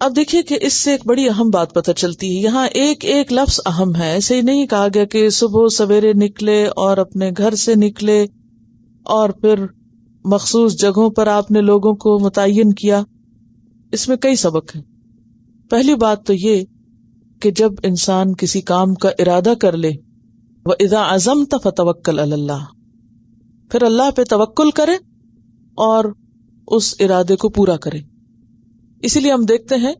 اب دیکھیے کہ اس سے ایک بڑی اہم بات پتہ چلتی ہے. یہاں ایک ایک لفظ اہم ہے. ایسے ہی نہیں کہا گیا کہ صبح سویرے نکلے اور اپنے گھر سے نکلے اور پھر مخصوص جگہوں پر آپ نے لوگوں کو متعین کیا. اس میں کئی سبق ہیں. پہلی بات تو یہ کہ جب انسان کسی کام کا ارادہ کر لے، وَإِذَا عَزَمْتَ فَتَوَكَّلْ عَلَى اللَّهِ، پھر اللہ پہ توکل کرے اور اس ارادے کو پورا کرے. اسی لیے ہم دیکھتے ہیں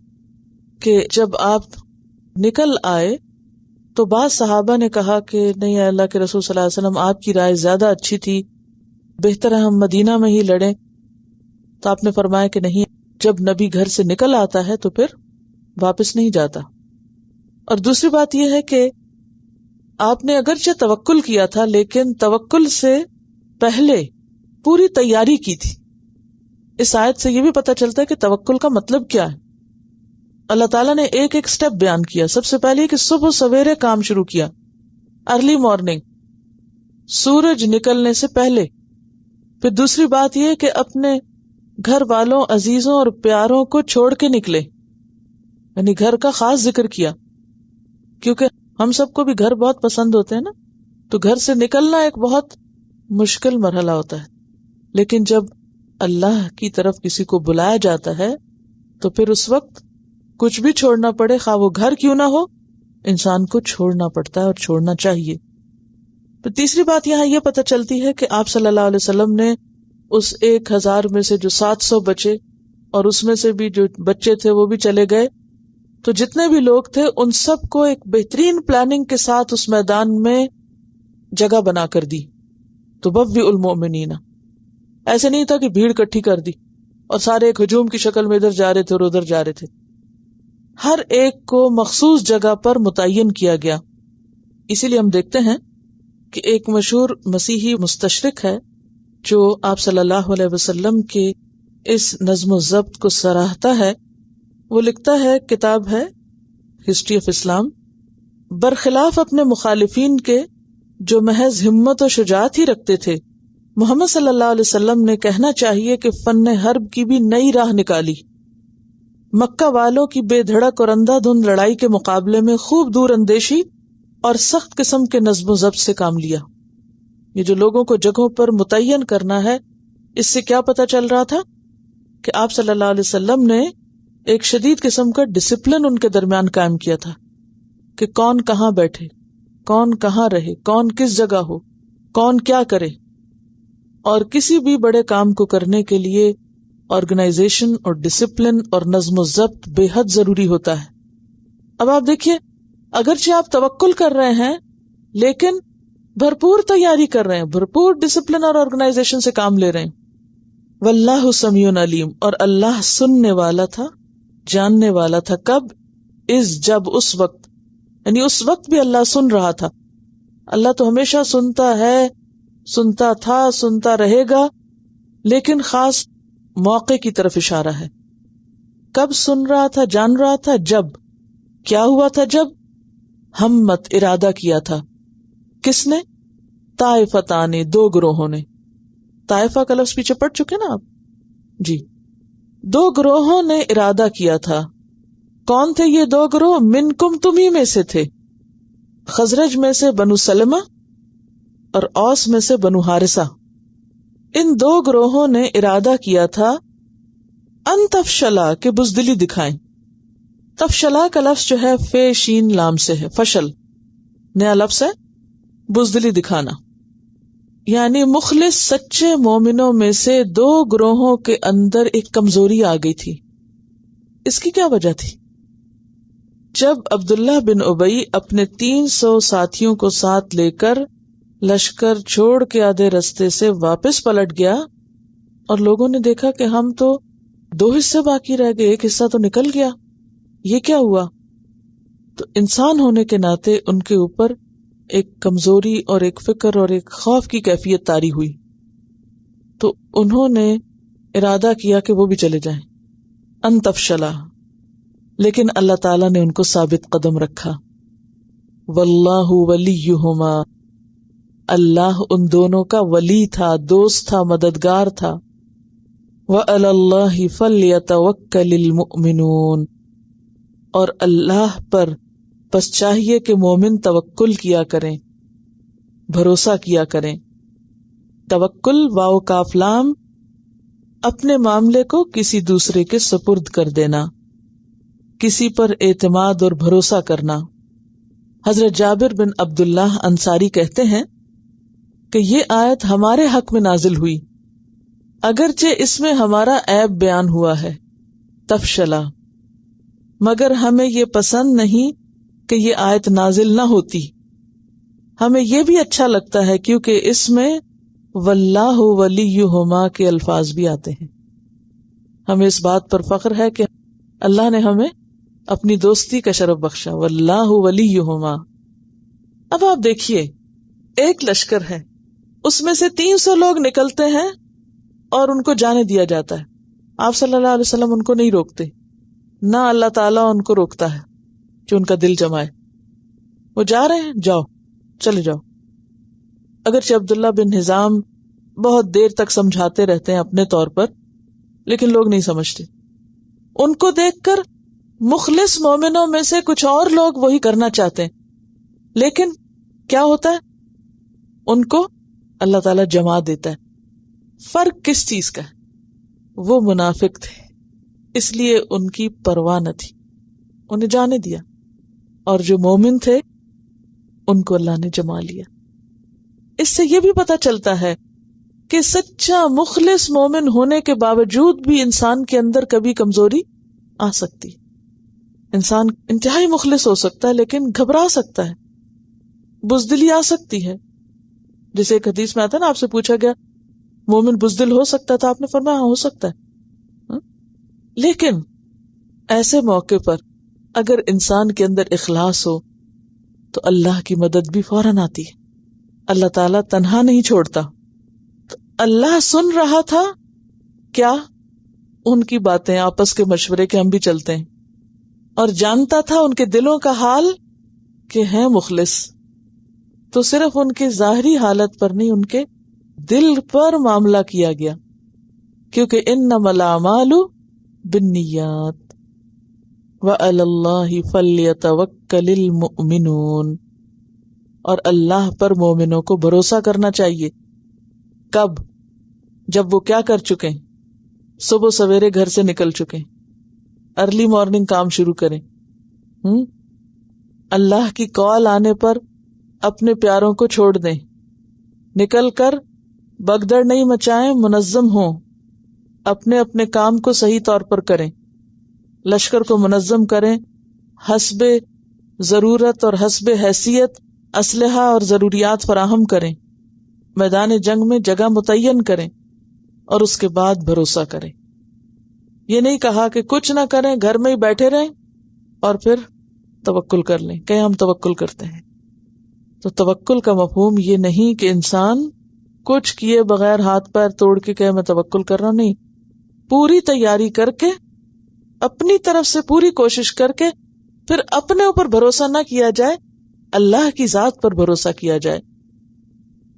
کہ جب آپ نکل آئے تو بعض صحابہ نے کہا کہ نہیں اللہ کے رسول صلی اللہ علیہ وسلم، آپ کی رائے زیادہ اچھی تھی، بہتر ہے ہم مدینہ میں ہی لڑیں. تو آپ نے فرمایا کہ نہیں، جب نبی گھر سے نکل آتا ہے تو پھر واپس نہیں جاتا. اور دوسری بات یہ ہے کہ آپ نے اگرچہ توکل کیا تھا لیکن توکل سے پہلے پوری تیاری کی تھی. اس آیت سے یہ بھی پتہ چلتا ہے کہ توکل کا مطلب کیا ہے. اللہ تعالیٰ نے ایک ایک سٹیپ بیان کیا. سب سے پہلے کہ صبح سویرے کام شروع کیا، ارلی مارننگ، سورج نکلنے سے پہلے. پھر دوسری بات یہ کہ اپنے گھر والوں، عزیزوں اور پیاروں کو چھوڑ کے نکلے، یعنی گھر کا خاص ذکر کیا، کیونکہ ہم سب کو بھی گھر بہت پسند ہوتے ہیں نا. تو گھر سے نکلنا ایک بہت مشکل مرحلہ ہوتا ہے، لیکن جب اللہ کی طرف کسی کو بلایا جاتا ہے تو پھر اس وقت کچھ بھی چھوڑنا پڑے، خواہ وہ گھر کیوں نہ ہو، انسان کو چھوڑنا پڑتا ہے اور چھوڑنا چاہیے. پھر تیسری بات یہاں یہ پتہ چلتی ہے کہ آپ صلی اللہ علیہ وسلم نے اس 1000 میں سے جو 700 بچے اور اس میں سے بھی جو بچے تھے وہ بھی چلے گئے، تو جتنے بھی لوگ تھے ان سب کو ایک بہترین پلاننگ کے ساتھ اس میدان میں جگہ بنا کر دی. تبوئ المؤمنین، ایسے نہیں تھا کہ بھیڑ اکٹھی کر دی اور سارے ایک ہجوم کی شکل میں ادھر جا رہے تھے اور ادھر جا رہے تھے. ہر ایک کو مخصوص جگہ پر متعین کیا گیا. اسی لیے ہم دیکھتے ہیں کہ ایک مشہور مسیحی مستشرق ہے جو آپ صلی اللہ علیہ وسلم کے اس نظم و ضبط کو سراہتا ہے. وہ لکھتا ہے، کتاب ہے ہسٹری آف اسلام، برخلاف اپنے مخالفین کے جو محض ہمت و شجاعت ہی رکھتے تھے، محمد صلی اللہ علیہ وسلم نے کہنا چاہیے کہ فن حرب کی بھی نئی راہ نکالی. مکہ والوں کی بے دھڑک اور اندھا دھند لڑائی کے مقابلے میں خوب دور اندیشی اور سخت قسم کے نظم و ضبط سے کام لیا. یہ جو لوگوں کو جگہوں پر متعین کرنا ہے، اس سے کیا پتہ چل رہا تھا کہ آپ صلی اللہ علیہ وسلم نے ایک شدید قسم کا ڈسپلن ان کے درمیان قائم کیا تھا کہ کون کہاں بیٹھے، کون کہاں رہے، کون کس جگہ ہو، کون کیا کرے. اور کسی بھی بڑے کام کو کرنے کے لیے آرگنائزیشن اور ڈسپلن اور نظم و ضبط بے حد ضروری ہوتا ہے. اب آپ دیکھیے، اگرچہ آپ توکل کر رہے ہیں لیکن بھرپور تیاری کر رہے ہیں، بھرپور ڈسپلن اور آرگنائزیشن سے کام لے رہے ہیں. واللہ سمیع علیم، اور اللہ سننے والا تھا، جاننے والا تھا. کب؟ جب اس وقت، یعنی اس وقت بھی اللہ سن رہا تھا. اللہ تو ہمیشہ سنتا ہے، سنتا تھا، سنتا رہے گا، لیکن خاص موقع کی طرف اشارہ ہے. کب سن رہا تھا، جان رہا تھا؟ جب کیا ہوا تھا؟ جب ہمت ارادہ کیا تھا. کس نے؟ طائفتان، دو گروہوں نے. طائفہ کا لفظ پیچھے پڑھ چکے نا آپ جی. دو گروہوں نے ارادہ کیا تھا. کون تھے یہ دو گروہ؟ منکم، تمہیں میں سے تھے. خزرج میں سے بنو سلمہ اور اوس میں سے بنو حارثہ. ان دو گروہوں نے ارادہ کیا تھا ان تفشلا، کہ بزدلی دکھائیں. تفشلا کا لفظ جو ہے فے شین لام سے ہے، فشل نیا لفظ ہے، بزدلی دکھانا. یعنی مخلص سچے مومنوں میں سے دو گروہوں کے اندر ایک کمزوری آ گئی تھی. اس کی کیا وجہ تھی؟ جب عبداللہ بن ابی اپنے 300 ساتھیوں کو ساتھ لے کر لشکر چھوڑ کے آدھے رستے سے واپس پلٹ گیا اور لوگوں نے دیکھا کہ ہم تو 2 حصے باقی رہ گئے، ایک حصہ تو نکل گیا، یہ کیا ہوا؟ تو انسان ہونے کے ناطے ان کے اوپر ایک کمزوری اور ایک فکر اور ایک خوف کی کیفیت طاری ہوئی. تو انہوں نے ارادہ کیا کہ وہ بھی چلے جائیں، ان تفشلا. لیکن اللہ تعالیٰ نے ان کو ثابت قدم رکھا. واللہ ولیہما، اللہ ان دونوں کا ولی تھا، دوست تھا، مددگار تھا. وعلی اللہ فلیتوکل المؤمنون، اور اللہ پر بس چاہیے کہ مومن توکل کیا کریں، بھروسہ کیا کریں. توکل واو کاف لام، اپنے معاملے کو کسی دوسرے کے سپرد کر دینا، کسی پر اعتماد اور بھروسہ کرنا. حضرت جابر بن عبداللہ انصاری کہتے ہیں کہ یہ آیت ہمارے حق میں نازل ہوئی، اگرچہ اس میں ہمارا عیب بیان ہوا ہے، تفشلا، مگر ہمیں یہ پسند نہیں کہ یہ آیت نازل نہ ہوتی. ہمیں یہ بھی اچھا لگتا ہے کیونکہ اس میں واللہ ولیہما کے الفاظ بھی آتے ہیں. ہمیں اس بات پر فخر ہے کہ اللہ نے ہمیں اپنی دوستی کا شرف بخشا، واللہ ولیہما. اب آپ دیکھیے، ایک لشکر ہے، اس میں سے 300 لوگ نکلتے ہیں اور ان کو جانے دیا جاتا ہے. آپ صلی اللہ علیہ وسلم ان کو نہیں روکتے، نہ اللہ تعالیٰ ان کو روکتا ہے کہ ان کا دل جمائے. وہ جا رہے ہیں، جاؤ، چلے جاؤ. اگرچہ عبداللہ بن حزام بہت دیر تک سمجھاتے رہتے ہیں اپنے طور پر، لیکن لوگ نہیں سمجھتے. ان کو دیکھ کر مخلص مومنوں میں سے کچھ اور لوگ وہی کرنا چاہتے ہیں، لیکن کیا ہوتا ہے؟ ان کو اللہ تعالیٰ جما دیتا ہے. فرق کس چیز کا ہے؟ وہ منافق تھے، اس لیے ان کی پرواہ نہ تھی، انہیں جانے دیا. اور جو مومن تھے ان کو اللہ نے جما لیا. اس سے یہ بھی پتہ چلتا ہے کہ سچا مخلص مومن ہونے کے باوجود بھی انسان کے اندر کبھی کمزوری آ سکتی. انسان انتہائی مخلص ہو سکتا ہے لیکن گھبرا سکتا ہے، بزدلی آ سکتی ہے. جیسے ایک حدیث میں آتا ہے نا، آپ سے پوچھا گیا مومن بزدل ہو سکتا تھا، آپ نے فرمایا ہاں ہو سکتا ہے. لیکن ایسے موقع پر اگر انسان کے اندر اخلاص ہو تو اللہ کی مدد بھی فوراً آتی ہے. اللہ تعالیٰ تنہا نہیں چھوڑتا. تو اللہ سن رہا تھا کیا؟ ان کی باتیں، آپس کے مشورے کے ہم بھی چلتے ہیں، اور جانتا تھا ان کے دلوں کا حال کہ ہیں مخلص. تو صرف ان کی ظاہری حالت پر نہیں، ان کے دل پر معاملہ کیا گیا، کیونکہ انما الاعمال بالنیات وعلی اللہ فلیتوکل المؤمنون. اور اللہ پر مومنوں کو بھروسہ کرنا چاہیے. کب؟ جب وہ کیا کر چکے؟ صبح سویرے گھر سے نکل چکے، ارلی مارننگ کام شروع کریں. اللہ کی کال آنے پر اپنے پیاروں کو چھوڑ دیں، نکل کر بگدڑ نہیں مچائیں، منظم ہوں، اپنے اپنے کام کو صحیح طور پر کریں، لشکر کو منظم کریں، حسب ضرورت اور حسب حیثیت اسلحہ اور ضروریات فراہم کریں، میدان جنگ میں جگہ متعین کریں، اور اس کے بعد بھروسہ کریں. یہ نہیں کہا کہ کچھ نہ کریں، گھر میں ہی بیٹھے رہیں اور پھر توکل کر لیں کہ ہم توکل کرتے ہیں. تو توکل کا مفہوم یہ نہیں کہ انسان کچھ کیے بغیر ہاتھ پیر توڑ کے کہ میں توکل کر رہا ہوں، نہیں، پوری تیاری کر کے اپنی طرف سے پوری کوشش کر کے پھر اپنے اوپر بھروسہ نہ کیا جائے، اللہ کی ذات پر بھروسہ کیا جائے.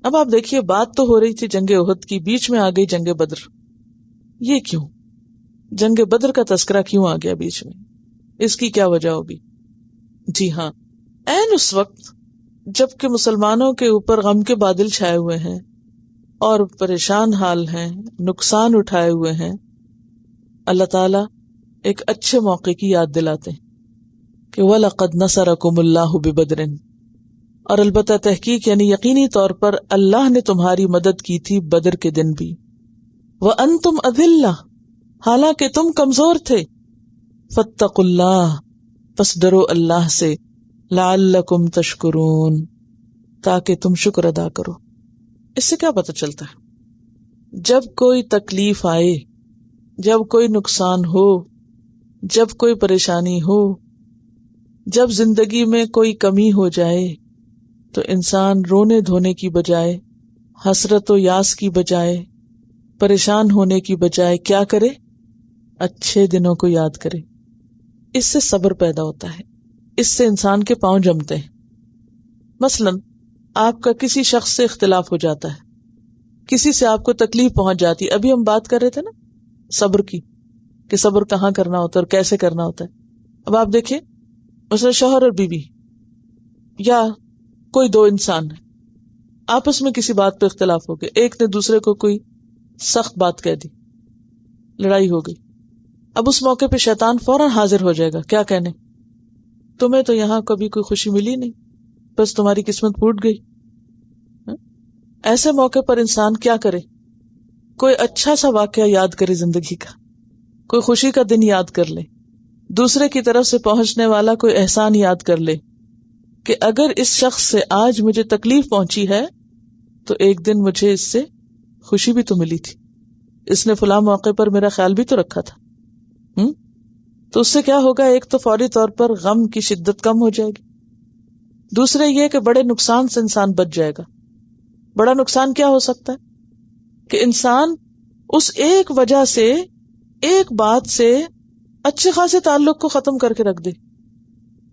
اب آپ دیکھیے، بات تو ہو رہی تھی جنگ احد کی، بیچ میں آ گئی جنگ بدر. یہ کیوں؟ جنگ بدر کا تذکرہ کیوں آ گیا بیچ میں؟ اس کی کیا وجہ ہوگی؟ جی ہاں، عین اس وقت جب کہ مسلمانوں کے اوپر غم کے بادل چھائے ہوئے ہیں اور پریشان حال ہیں، نقصان اٹھائے ہوئے ہیں، اللہ تعالیٰ ایک اچھے موقع کی یاد دلاتے ہیں کہ وَلَقَدْ نَصَرَكُمُ اللَّهُ بِبَدْرٍ، اور البتہ تحقیق یعنی یقینی طور پر اللہ نے تمہاری مدد کی تھی بدر کے دن بھی. وَأَنْتُمْ أَذِلَّةٌ، حالانکہ تم کمزور تھے. فَاتَّقُوا اللَّهَ، پس ڈرو اللہ سے. لَعَلَّكُمْ تَشْكُرُونَ، تاکہ تم شکر ادا کرو. اس سے کیا پتہ چلتا ہے؟ جب کوئی تکلیف آئے، جب کوئی نقصان ہو، جب کوئی پریشانی ہو، جب زندگی میں کوئی کمی ہو جائے، تو انسان رونے دھونے کی بجائے، حسرت و یاس کی بجائے، پریشان ہونے کی بجائے کیا کرے؟ اچھے دنوں کو یاد کرے. اس سے صبر پیدا ہوتا ہے، اس سے انسان کے پاؤں جمتے ہیں. مثلاً آپ کا کسی شخص سے اختلاف ہو جاتا ہے، کسی سے آپ کو تکلیف پہنچ جاتی ہے. ابھی ہم بات کر رہے تھے نا صبر کی، کہ صبر کہاں کرنا ہوتا ہے اور کیسے کرنا ہوتا ہے. اب آپ دیکھیں، مثلا شوہر اور بیوی یا کوئی دو انسان ہے، آپس میں کسی بات پہ اختلاف ہو گیا، ایک نے دوسرے کو کوئی سخت بات کہہ دی، لڑائی ہو گئی. اب اس موقع پہ شیطان فوراً حاضر ہو جائے گا، کیا کہنے؟ تمہیں تو یہاں کبھی کوئی خوشی ملی نہیں، بس تمہاری قسمت پھوٹ گئی. ایسے موقع پر انسان کیا کرے؟ کوئی اچھا سا واقعہ یاد کرے زندگی کا، کوئی خوشی کا دن یاد کر لے، دوسرے کی طرف سے پہنچنے والا کوئی احسان یاد کر لے کہ اگر اس شخص سے آج مجھے تکلیف پہنچی ہے تو ایک دن مجھے اس سے خوشی بھی تو ملی تھی، اس نے فلاں موقع پر میرا خیال بھی تو رکھا تھا. تو اس سے کیا ہوگا؟ ایک تو فوری طور پر غم کی شدت کم ہو جائے گی، دوسرے یہ کہ بڑے نقصان سے انسان بچ جائے گا. بڑا نقصان کیا ہو سکتا ہے؟ کہ انسان اس ایک وجہ سے، ایک بات سے اچھے خاصے تعلق کو ختم کر کے رکھ دے،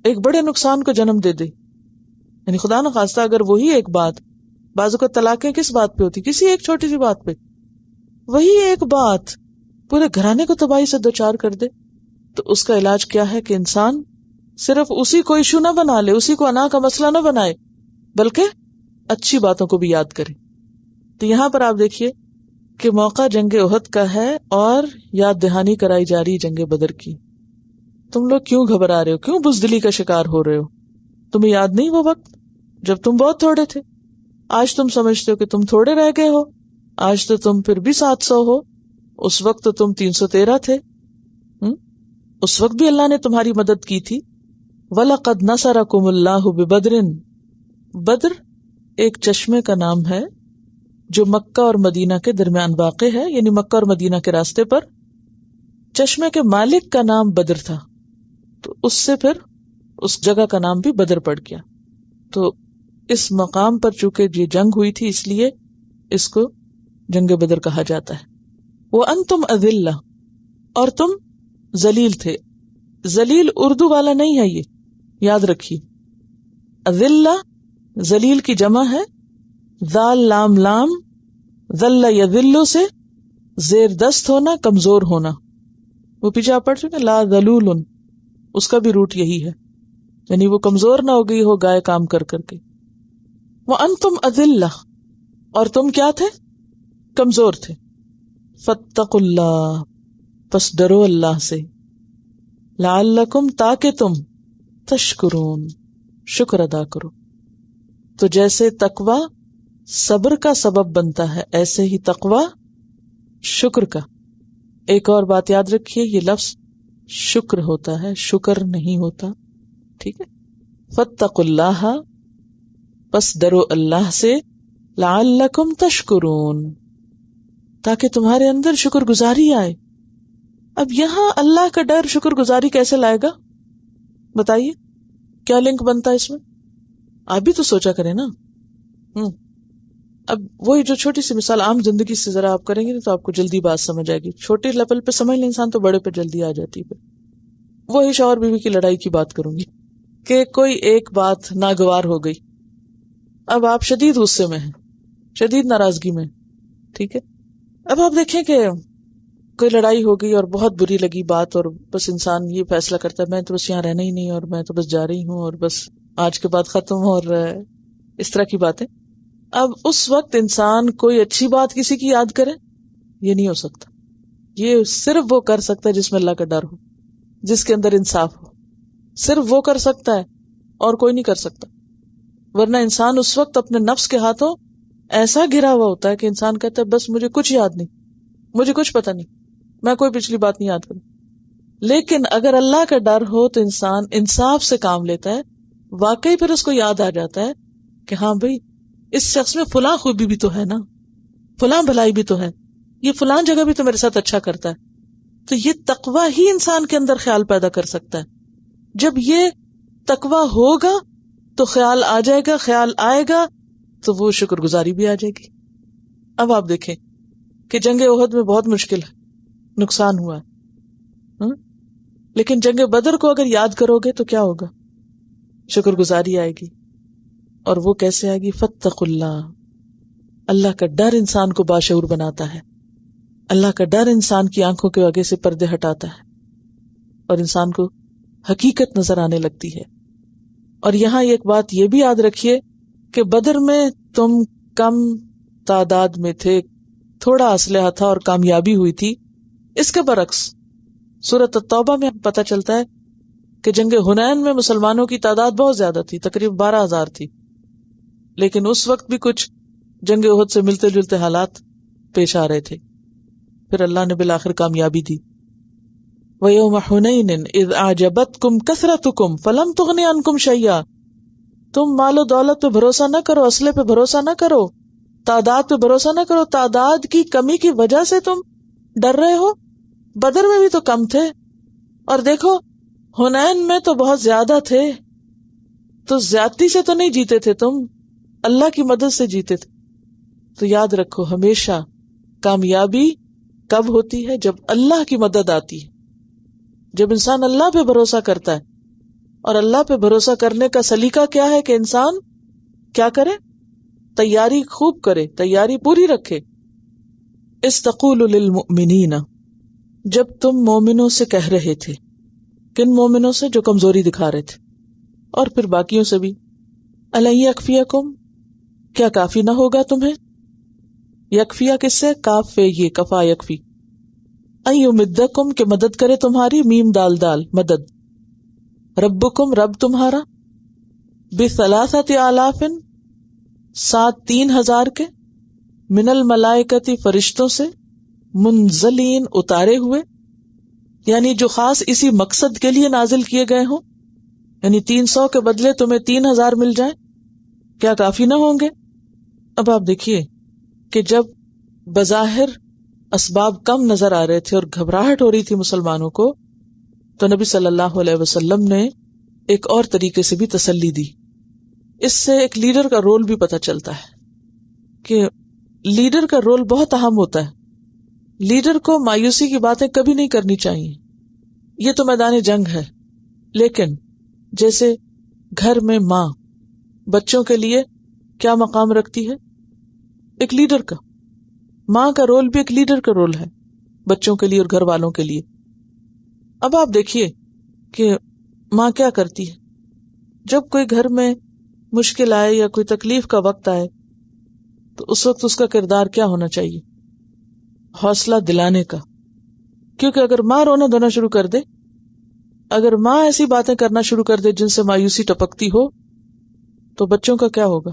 ایک بڑے نقصان کو جنم دے دے. یعنی خدا نخواستہ اگر وہی ایک بات، بعض اوقات طلاقیں کس بات پہ ہوتی؟ کسی ایک چھوٹی سی بات پہ، وہی ایک بات پورے گھرانے کو تباہی سے دوچار کر دے. تو اس کا علاج کیا ہے کہ انسان صرف اسی کو ایشو نہ بنا لے، اسی کو انا کا مسئلہ نہ بنائے، بلکہ اچھی باتوں کو بھی یاد کرے. تو یہاں پر آپ دیکھیے کہ موقع جنگ احد کا ہے اور یاد دہانی کرائی جا رہی جنگ بدر کی. تم لوگ کیوں گھبرا رہے ہو؟ کیوں بزدلی کا شکار ہو رہے ہو؟ تمہیں یاد نہیں وہ وقت جب تم بہت تھوڑے تھے؟ آج تم سمجھتے ہو کہ تم تھوڑے رہ گئے ہو، آج تو تم پھر بھی 700 ہو، اس وقت تو تم 313 تھے. اس وقت بھی اللہ نے تمہاری مدد کی تھی. وَلَقَدْ نَصَرَكُمُ اللَّهُ بِبَدْرٍ، بدر ایک چشمے کا نام ہے جو مکہ اور مدینہ کے درمیان واقع ہے، یعنی مکہ اور مدینہ کے راستے پر. چشمے کے مالک کا نام بدر تھا، تو اس سے پھر اس جگہ کا نام بھی بدر پڑ گیا. تو اس مقام پر چونکہ یہ جنگ ہوئی تھی، اس لیے اس کو جنگ بدر کہا جاتا ہے. وَأَنْتُمْ أَذِلَّةٌ، اور تم ذلیل تھے. ذلیل اردو والا نہیں ہے، یہ یاد رکھیے. اذلہ ذلیل کی جمع ہے، ذال لام لام، ذل یذل سے زیر دست ہونا، کمزور ہونا. وہ پیچھے آپ پڑھ چکے لا ذلول، اس کا بھی روٹ یہی ہے، یعنی وہ کمزور نہ ہو گئی ہو گائے کام کر کر کے. وَأَنْتُمْ أَذِلَّةٌ، اور تم کیا تھے؟ کمزور تھے. فَاتَّقُوا اللَّهَ، پس ڈرو اللہ سے. لعلکم، تاکہ تم تشکرون، شکر ادا کرو. تو جیسے تقوی صبر کا سبب بنتا ہے، ایسے ہی تقوی شکر کا. ایک اور بات یاد رکھیے، یہ لفظ شکر ہوتا ہے، شکر نہیں ہوتا، ٹھیک ہے. فاتقوا اللہ، پس ڈرو اللہ سے. لعلکم تشکرون، تاکہ تمہارے اندر شکر گزاری آئے. اب یہاں اللہ کا ڈر شکر گزاری کیسے لائے گا؟ بتائیے کیا لنک بنتا ہے اس میں؟ آپ بھی تو سوچا کریں نا. اب وہی جو چھوٹی سی مثال عام زندگی سے ذرا آپ کریں گے تو آپ کو جلدی بات سمجھ آئے گی. چھوٹے لیول پہ سمجھ لیں انسان تو بڑے پہ جلدی آ جاتی ہے. وہی شوہر بیوی کی لڑائی کی بات کروں گی کہ کوئی ایک بات ناگوار ہو گئی، اب آپ شدید غصے میں ہیں، شدید ناراضگی میں، ٹھیک ہے، اب آپ دیکھیں کہ کوئی لڑائی ہو گئی اور بہت بری لگی بات، اور بس انسان یہ فیصلہ کرتا ہے میں تو بس یہاں رہنا ہی نہیں، اور میں تو بس جا رہی ہوں، اور بس آج کے بعد ختم، اور اس طرح کی باتیں. اب اس وقت انسان کوئی اچھی بات کسی کی یاد کرے، یہ نہیں ہو سکتا. یہ صرف وہ کر سکتا ہے جس میں اللہ کا ڈر ہو، جس کے اندر انصاف ہو، صرف وہ کر سکتا ہے اور کوئی نہیں کر سکتا. ورنہ انسان اس وقت اپنے نفس کے ہاتھوں ایسا گھرا ہوا ہوتا ہے کہ انسان کہتا ہے بس مجھے کچھ یاد نہیں، مجھے کچھ پتا نہیں، میں کوئی پچھلی بات نہیں یاد کروں. لیکن اگر اللہ کا ڈر ہو تو انسان انصاف سے کام لیتا ہے، واقعی پھر اس کو یاد آ جاتا ہے کہ ہاں بھئی اس شخص میں فلاں خوبی بھی تو ہے نا، فلاں بھلائی بھی تو ہے، یہ فلاں جگہ بھی تو میرے ساتھ اچھا کرتا ہے. تو یہ تقوی ہی انسان کے اندر خیال پیدا کر سکتا ہے. جب یہ تقوی ہوگا تو خیال آ جائے گا، خیال آئے گا تو وہ شکر گزاری بھی آ جائے گی. اب آپ دیکھیں کہ جنگ احد میں بہت مشکل ہے، نقصان ہوا ہے، لیکن جنگ بدر کو اگر یاد کرو گے تو کیا ہوگا؟ شکر گزاری آئے گی. اور وہ کیسے آئے گی؟ فاتقوا اللہ. اللہ کا ڈر انسان کو باشعور بناتا ہے، اللہ کا ڈر انسان کی آنکھوں کے آگے سے پردے ہٹاتا ہے اور انسان کو حقیقت نظر آنے لگتی ہے. اور یہاں ایک بات یہ بھی یاد رکھیے کہ بدر میں تم کم تعداد میں تھے، تھوڑا اسلحہ تھا اور کامیابی ہوئی تھی. اس کے برعکس سورۃ التوبہ میں پتہ چلتا ہے کہ جنگ حنین میں مسلمانوں کی تعداد بہت زیادہ تھی، تقریباً 12,000 تھی، لیکن اس وقت بھی کچھ جنگ احد سے ملتے جلتے حالات پیش آ رہے تھے. پھر اللہ نے بالآخر کامیابی دی. وَيَوْمَ حُنَيْنٍ إِذْ أَعْجَبَتْكُمْ كَثْرَتُكُمْ فَلَمْ تُغْنِ عَنْكُمْ شَيْئًا. تم مال و دولت پہ بھروسہ نہ کرو، اسلحے پہ بھروسہ نہ کرو، تعداد پہ بھروسہ نہ کرو. تعداد کی کمی کی وجہ سے تم ڈر رہے ہو. بدر میں بھی تو کم تھے، اور دیکھو حنین میں تو بہت زیادہ تھے. تو زیادتی سے تو نہیں جیتے تھے تم، اللہ کی مدد سے جیتے تھے. تو یاد رکھو ہمیشہ کامیابی کب ہوتی ہے؟ جب اللہ کی مدد آتی ہے، جب انسان اللہ پہ بھروسہ کرتا ہے. اور اللہ پہ بھروسہ کرنے کا سلیقہ کیا ہے کہ انسان کیا کرے؟ تیاری خوب کرے، تیاری پوری رکھے. استقول للمؤمنین، جب تم مومنوں سے کہہ رہے تھے. کن مومنوں سے؟ جو کمزوری دکھا رہے تھے، اور پھر باقیوں سے بھی. الا یکفیکم، کیا کافی نہ ہوگا تمہیں؟ یکفیہ کس سے؟ کاف فے یہ کفا یکفی. ایمدکم، کہ مدد کرے تمہاری، میم دال دال مدد. ربکم، رب تمہارا، بثلاثۃ آلاف، 3,000 کے، من الملائکتی، فرشتوں سے، منزلین، اتارے ہوئے، یعنی جو خاص اسی مقصد کے لیے نازل کیے گئے ہوں. یعنی 300 کے بدلے تمہیں 3,000 مل جائیں، کیا کافی نہ ہوں گے؟ اب آپ دیکھیے کہ جب بظاہر اسباب کم نظر آ رہے تھے اور گھبراہٹ ہو رہی تھی مسلمانوں کو، تو نبی صلی اللہ علیہ وسلم نے ایک اور طریقے سے بھی تسلی دی. اس سے ایک لیڈر کا رول بھی پتہ چلتا ہے کہ لیڈر کا رول بہت اہم ہوتا ہے. لیڈر کو مایوسی کی باتیں کبھی نہیں کرنی چاہیے. یہ تو میدان جنگ ہے، لیکن جیسے گھر میں ماں بچوں کے لیے کیا مقام رکھتی ہے؟ ایک لیڈر کا. ماں کا رول بھی ایک لیڈر کا رول ہے بچوں کے لیے اور گھر والوں کے لیے. اب آپ دیکھیے کہ ماں کیا کرتی ہے جب کوئی گھر میں مشکل آئے یا کوئی تکلیف کا وقت آئے، تو اس وقت اس کا کردار کیا ہونا چاہیے؟ حوصلہ دلانے کا. کیونکہ اگر ماں رونا دھونا شروع کر دے، اگر ماں ایسی باتیں کرنا شروع کر دے جن سے مایوسی ٹپکتی ہو، تو بچوں کا کیا ہوگا؟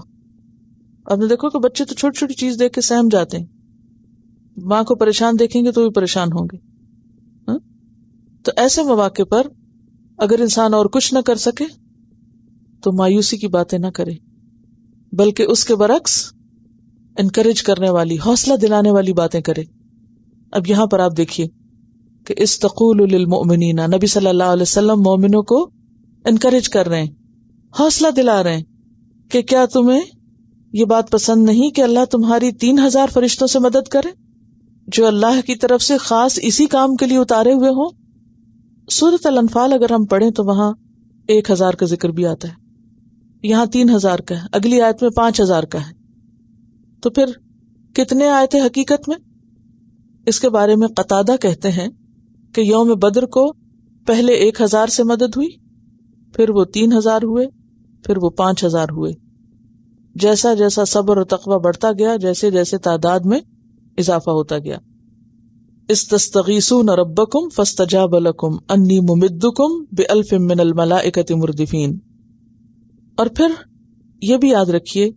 آپ نے دیکھو کہ بچے تو چھوٹی چھوٹی چیز دیکھ کے سہم جاتے ہیں، ماں کو پریشان دیکھیں گے تو بھی پریشان ہوں گے. تو ایسے مواقع پر اگر انسان اور کچھ نہ کر سکے تو مایوسی کی باتیں نہ کرے، بلکہ اس کے برعکس انکریج کرنے والی، حوصلہ دلانے والی باتیں کرے. اب یہاں پر آپ دیکھیے کہ استقول للمؤمنین، نبی صلی اللہ علیہ وسلم مومنوں کو انکریج کر رہے ہیں، حوصلہ دلا رہے ہیں کہ کیا تمہیں یہ بات پسند نہیں کہ اللہ تمہاری 3,000 فرشتوں سے مدد کرے جو اللہ کی طرف سے خاص اسی کام کے لیے اتارے ہوئے ہوں. سورۃ الانفال اگر ہم پڑھیں تو وہاں 1000 کا ذکر بھی آتا ہے، یہاں 3000 کا ہے، اگلی آیت میں 5000 کا ہے. تو پھر کتنے آئے تھے حقیقت میں؟ اس کے بارے میں قتادہ کہتے ہیں کہ یوم بدر کو پہلے 1000 سے مدد ہوئی، پھر وہ 3000 ہوئے، پھر وہ 5000 ہوئے. جیسا جیسا صبر اور تقوی بڑھتا گیا، جیسے جیسے تعداد میں اضافہ ہوتا گیا. استستغیثون ربکم فاستجاب لکم انی ممدکم بألف من الملائکۃ مردفین. اور پھر یہ بھی یاد رکھیے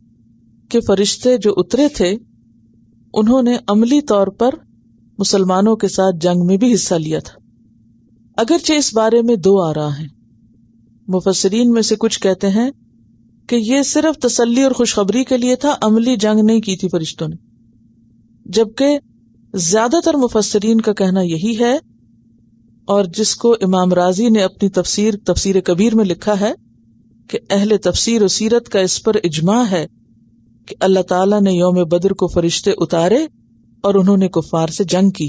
کہ فرشتے جو اترے تھے انہوں نے عملی طور پر مسلمانوں کے ساتھ جنگ میں بھی حصہ لیا تھا. اگرچہ اس بارے میں 2 آراء ہیں. مفسرین میں سے کچھ کہتے ہیں کہ یہ صرف تسلی اور خوشخبری کے لیے تھا، عملی جنگ نہیں کی تھی فرشتوں نے. جبکہ زیادہ تر مفسرین کا کہنا یہی ہے، اور جس کو امام رازی نے اپنی تفسیر کبیر میں لکھا ہے کہ اہل تفسیر و سیرت کا اس پر اجماع ہے کہ اللہ تعالیٰ نے یوم بدر کو فرشتے اتارے اور انہوں نے کفار سے جنگ کی.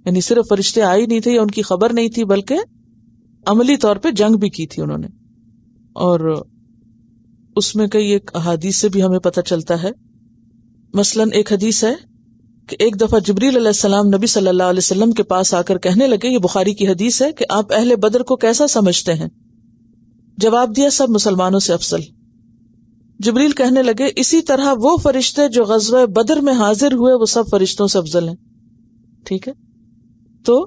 یعنی صرف فرشتے آئی نہیں تھے یا ان کی خبر نہیں تھی، بلکہ عملی طور پہ جنگ بھی کی تھی انہوں نے. اور اس میں کئی ایک احادیث سے بھی ہمیں پتہ چلتا ہے. مثلا ایک حدیث ہے کہ ایک دفعہ جبریل علیہ السلام نبی صلی اللہ علیہ وسلم کے پاس آ کر کہنے لگے، یہ بخاری کی حدیث ہے، کہ آپ اہل بدر کو کیسا سمجھتے ہیں؟ جواب دیا، سب مسلمانوں سے افضل. جبریل کہنے لگے، اسی طرح وہ فرشتے جو غزوہ بدر میں حاضر ہوئے وہ سب فرشتوں سے افضل ہیں. ٹھیک ہے، تو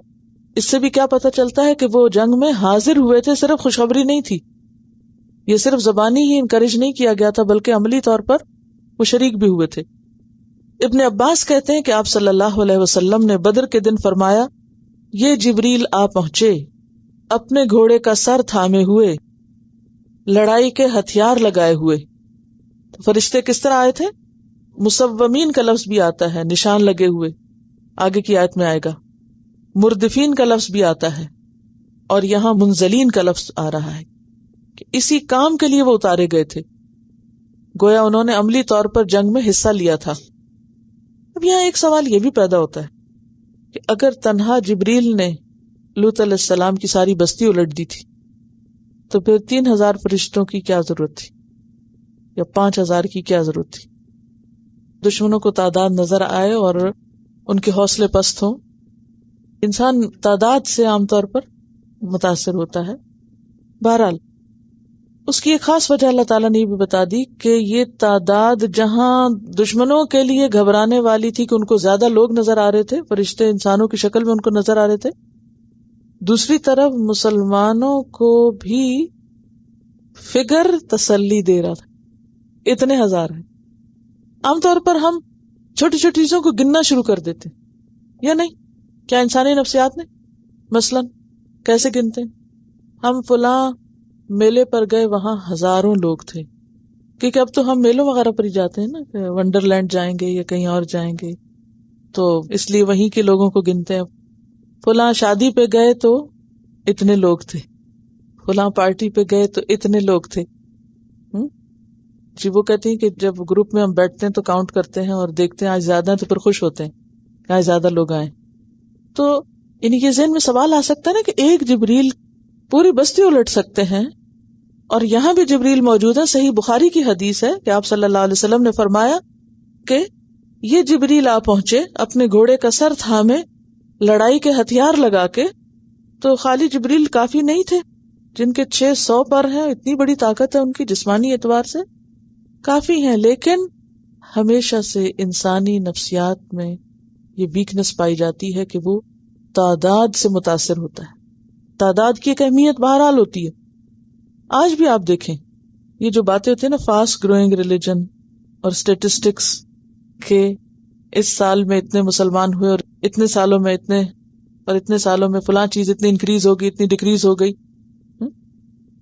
اس سے بھی کیا پتہ چلتا ہے کہ وہ جنگ میں حاضر ہوئے تھے، صرف خوشخبری نہیں تھی. یہ صرف زبانی ہی انکریج نہیں کیا گیا تھا، بلکہ عملی طور پر وہ شریک بھی ہوئے تھے. ابن عباس کہتے ہیں کہ آپ صلی اللہ علیہ وسلم نے بدر کے دن فرمایا، یہ جبریل آ پہنچے اپنے گھوڑے کا سر تھامے ہوئے، لڑائی کے ہتھیار لگائے ہوئے. تو فرشتے کس طرح آئے تھے؟ مسومین کا لفظ بھی آتا ہے، نشان لگے ہوئے، آگے کی آیت میں آئے گا. مردفین کا لفظ بھی آتا ہے، اور یہاں منزلین کا لفظ آ رہا ہے کہ اسی کام کے لیے وہ اتارے گئے تھے. گویا انہوں نے عملی طور پر جنگ میں حصہ لیا تھا. اب یہاں ایک سوال یہ بھی پیدا ہوتا ہے کہ اگر تنہا جبریل نے لوط علیہ السلام کی ساری بستی الٹ دی تھی تو پھر 3000 فرشتوں کی کیا ضرورت تھی، یا 5000 کی کیا ضرورت تھی؟ دشمنوں کو تعداد نظر آئے اور ان کے حوصلے پست ہوں. انسان تعداد سے عام طور پر متاثر ہوتا ہے. بہرحال اس کی ایک خاص وجہ اللہ تعالیٰ نے یہ بھی بتا دی کہ یہ تعداد جہاں دشمنوں کے لیے گھبرانے والی تھی کہ ان کو زیادہ لوگ نظر آ رہے تھے، فرشتے انسانوں کی شکل میں ان کو نظر آ رہے تھے، دوسری طرف مسلمانوں کو بھی فگر تسلی دے رہا تھا. اتنے ہزار ہیں. عام طور پر ہم چھوٹی چھوٹی چیزوں کو گننا شروع کر دیتے یا نہیں؟ کیا انسانی نفسیات نے مثلا کیسے گنتے ہیں؟ ہم فلاں میلے پر گئے، وہاں ہزاروں لوگ تھے، کیونکہ اب تو ہم میلوں وغیرہ پر ہی جاتے ہیں نا، کہ ونڈرلینڈ جائیں گے یا کہیں اور جائیں گے، تو اس لیے وہیں کے لوگوں کو گنتے ہیں. فلاں شادی پہ گئے تو اتنے لوگ تھے، فلاں پارٹی پہ گئے تو اتنے لوگ تھے. جی وہ کہتے ہیں کہ جب گروپ میں ہم بیٹھتے ہیں تو کاؤنٹ کرتے ہیں اور دیکھتے ہیں آج زیادہ ہیں تو پھر خوش ہوتے ہیں کہ آج زیادہ لوگ آئے. تو ان کے ذہن میں سوال آ سکتا ہے نا کہ ایک جبریل پوری بستی الٹ سکتے ہیں، اور یہاں بھی جبریل موجود ہے. صحیح بخاری کی حدیث ہے کہ آپ صلی اللہ علیہ وسلم نے فرمایا کہ یہ جبریل آ پہنچے اپنے گھوڑے کا سر تھامے، لڑائی کے ہتھیار لگا کے. تو خالی جبریل کافی نہیں تھے، جن کے 600 پر ہیں، اتنی بڑی طاقت ہے ان کی جسمانی اعتبار سے، کافی ہیں. لیکن ہمیشہ سے انسانی نفسیات میں یہ ویکنس پائی جاتی ہے کہ وہ تعداد سے متاثر ہوتا ہے. تعداد کی ایک اہمیت بہرحال ہوتی ہے. آج بھی آپ دیکھیں یہ جو باتیں ہوتی ہیں نا، فاسٹ گروئنگ ریلیجن اور اسٹیٹسٹکس، کہ اس سال میں اتنے مسلمان ہوئے اور اتنے سالوں میں اتنے، اور اتنے سالوں میں فلاں چیز اتنی انکریز ہو گئی، اتنی ڈیکریز ہو گئی.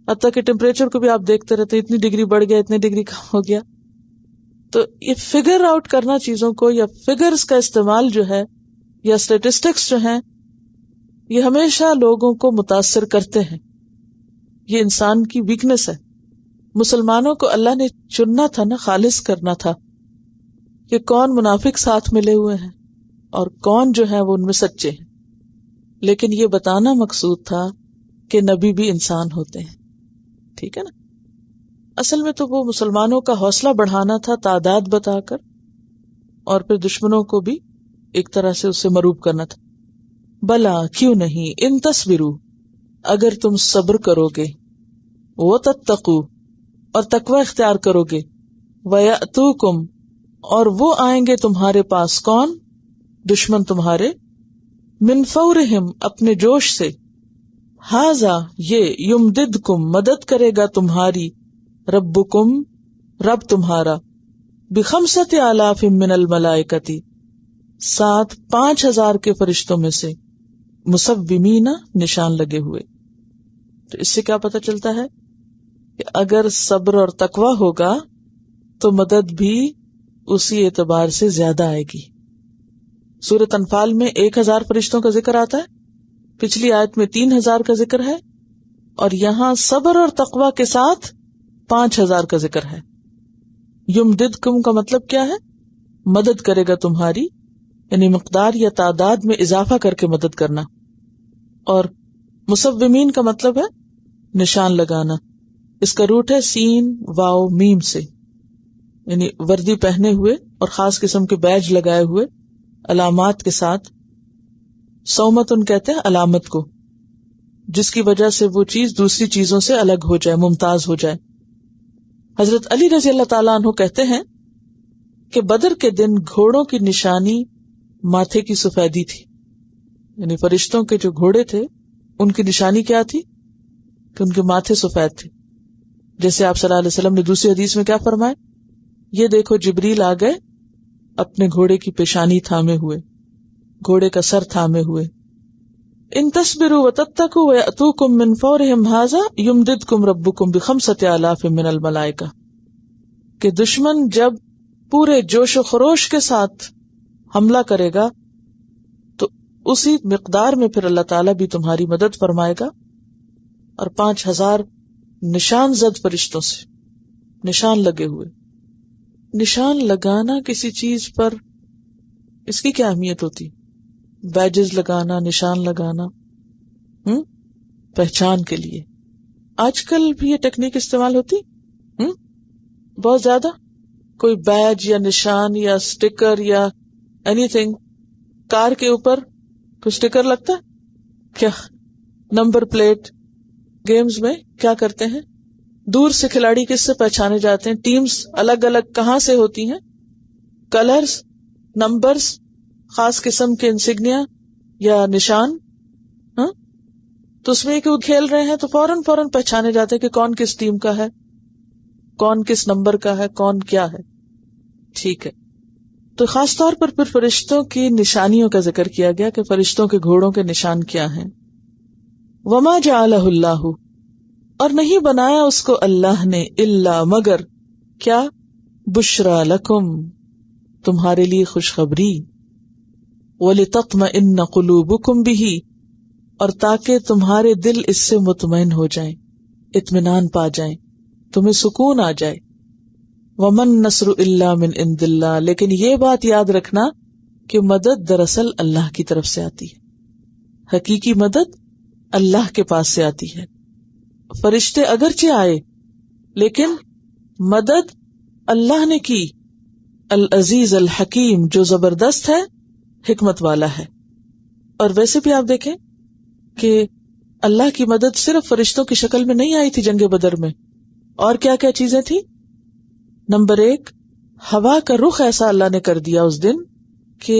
حتیٰ کہ ٹیمپریچر کو بھی آپ دیکھتے رہتے ہیں، اتنی ڈگری بڑھ گیا، اتنی ڈگری کم ہو گیا. تو یہ فگر آؤٹ کرنا چیزوں کو، یا فگرز کا استعمال جو ہے، یا اسٹیٹسٹکس جو ہیں، یہ ہمیشہ لوگوں کو متاثر کرتے ہیں. یہ انسان کی ویکنس ہے. مسلمانوں کو اللہ نے چننا تھا نا، خالص کرنا تھا کہ کون منافق ساتھ ملے ہوئے ہیں اور کون جو ہے وہ ان میں سچے ہیں. لیکن یہ بتانا مقصود تھا کہ نبی بھی انسان ہوتے ہیں. ٹھیک ہے نا. اصل میں تو وہ مسلمانوں کا حوصلہ بڑھانا تھا تعداد بتا کر، اور پھر دشمنوں کو بھی ایک طرح سے اسے مروب کرنا تھا. بلا کیوں نہیں، ان تصبروا، اگر تم صبر کرو گے، وتتقوا، اور تقوی اختیار کرو گے، ویأتوکم، اور وہ آئیں گے تمہارے پاس. کون؟ دشمن تمہارے. من فورہم، اپنے جوش سے. ھذا، یہ. یمددکم، مدد کرے گا تمہاری. ربکم، رب تمہارا. بخمسۃ آلاف من الملائکۃ، 5,000 کے فرشتوں میں سے. مسومین، نشان لگے ہوئے. تو اس سے کیا پتہ چلتا ہے کہ اگر صبر اور تقوی ہوگا تو مدد بھی اسی اعتبار سے زیادہ آئے گی. سورۃ انفال میں 1,000 فرشتوں کا ذکر آتا ہے، پچھلی آیت میں 3,000 کا ذکر ہے، اور یہاں صبر اور تقوی کے ساتھ 5,000 کا ذکر ہے. یمددکم کا مطلب کیا ہے؟ مدد کرے گا تمہاری، یعنی مقدار یا تعداد میں اضافہ کر کے مدد کرنا. اور مسومین کا مطلب ہے نشان لگانا. اس کا روٹ ہے سین واو میم سے، یعنی وردی پہنے ہوئے اور خاص قسم کے بیج لگائے ہوئے علامات کے ساتھ. صومتن کہتے ہیں علامت کو، جس کی وجہ سے وہ چیز دوسری چیزوں سے الگ ہو جائے، ممتاز ہو جائے. حضرت علی رضی اللہ تعالیٰ عنہ کہتے ہیں کہ بدر کے دن گھوڑوں کی نشانی ماتھے کی سفیدی تھی. یعنی فرشتوں کے جو گھوڑے تھے ان کی نشانی کیا تھی کہ ان کے ماتھے سفید تھے. جیسے آپ صلی اللہ علیہ وسلم نے دوسری حدیث میں کیا فرمایا، یہ دیکھو جبریل آ گئے اپنے گھوڑے کی پیشانی تھامے ہوئے، گھوڑے کا سر تھامے ہوئے. ان تصبروا وتتقوا ویأتوکم من فورہم ھذا یمددکم ربکم بخمسۃ آلاف من الملائکہ، کہ دشمن جب پورے جوش و خروش کے ساتھ حملہ کرے گا تو اسی مقدار میں پھر اللہ تعالیٰ بھی تمہاری مدد فرمائے گا. اور 5,000 نشان زد فرشتوں سے، نشان لگے ہوئے. نشان لگانا کسی چیز پر، اس کی کیا اہمیت ہوتی؟ بیجز لگانا، نشان لگانا پہچان کے لیے. آج کل بھی یہ ٹیکنیک استعمال ہوتی بہت زیادہ. کوئی بیج یا نشان یا سٹیکر یا اینی تھنگ، کار کے اوپر کوئی سٹیکر لگتا ہے کیا؟ Number plate. گیمز میں کیا کرتے ہیں، دور سے کھلاڑی کس سے پہچانے جاتے ہیں؟ ٹیمز الگ الگ کہاں سے ہوتی ہیں؟ کلرز، نمبرز، خاص قسم کے انسگنیا یا نشان. تو اس میں کہ وہ کھیل رہے ہیں تو فوراً پہچانے جاتے ہیں کہ کون کس ٹیم کا ہے، کون کس نمبر کا ہے، کون کیا ہے. ٹھیک ہے. تو خاص طور پر پھر فرشتوں کی نشانیوں کا ذکر کیا گیا کہ فرشتوں کے گھوڑوں کے نشان کیا ہیں. وما جعلہ اللہ، اور نہیں بنایا اس کو اللہ نے، الا مگر کیا، بشرا لکم، تمہارے لیے خوشخبری، وَلِتَطْمَئِنَّ قُلُوبُكُمْ بِهِ، اور تاکہ تمہارے دل اس سے مطمئن ہو جائیں، اطمینان پا جائیں، تمہیں سکون آ جائے. وَمَن نَّصْرُ إِلَّا مِنْ عِنْدِ اللَّهِ، لیکن یہ بات یاد رکھنا کہ مدد دراصل اللہ کی طرف سے آتی ہے. حقیقی مدد اللہ کے پاس سے آتی ہے. فرشتے اگرچہ آئے لیکن مدد اللہ نے کی. العزیز الحکیم، جو زبردست ہے، حکمت والا ہے. اور ویسے بھی آپ دیکھیں کہ اللہ کی مدد صرف فرشتوں کی شکل میں نہیں آئی تھی جنگ بدر میں، اور کیا کیا چیزیں تھی. نمبر 1، ہوا کا رخ ایسا اللہ نے کر دیا اس دن کہ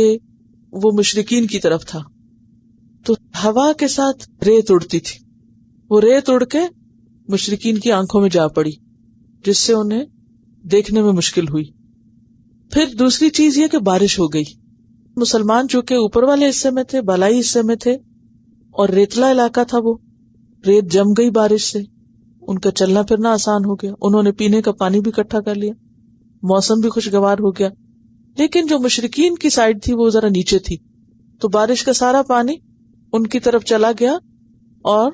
وہ مشرکین کی طرف تھا، تو ہوا کے ساتھ ریت اڑتی تھی، وہ ریت اڑ کے مشرکین کی آنکھوں میں جا پڑی، جس سے انہیں دیکھنے میں مشکل ہوئی. پھر دوسری چیز یہ کہ بارش ہو گئی. مسلمان چونکہ اوپر والے حصے میں تھے، بالائی حصے میں تھے، اور ریتلا علاقہ تھا، وہ ریت جم گئی بارش سے، ان کا چلنا پھرنا آسان ہو گیا، انہوں نے پینے کا پانی بھی اکٹھا کر لیا، موسم بھی خوشگوار ہو گیا. لیکن جو مشرکین کی سائڈ تھی وہ ذرا نیچے تھی، تو بارش کا سارا پانی ان کی طرف چلا گیا اور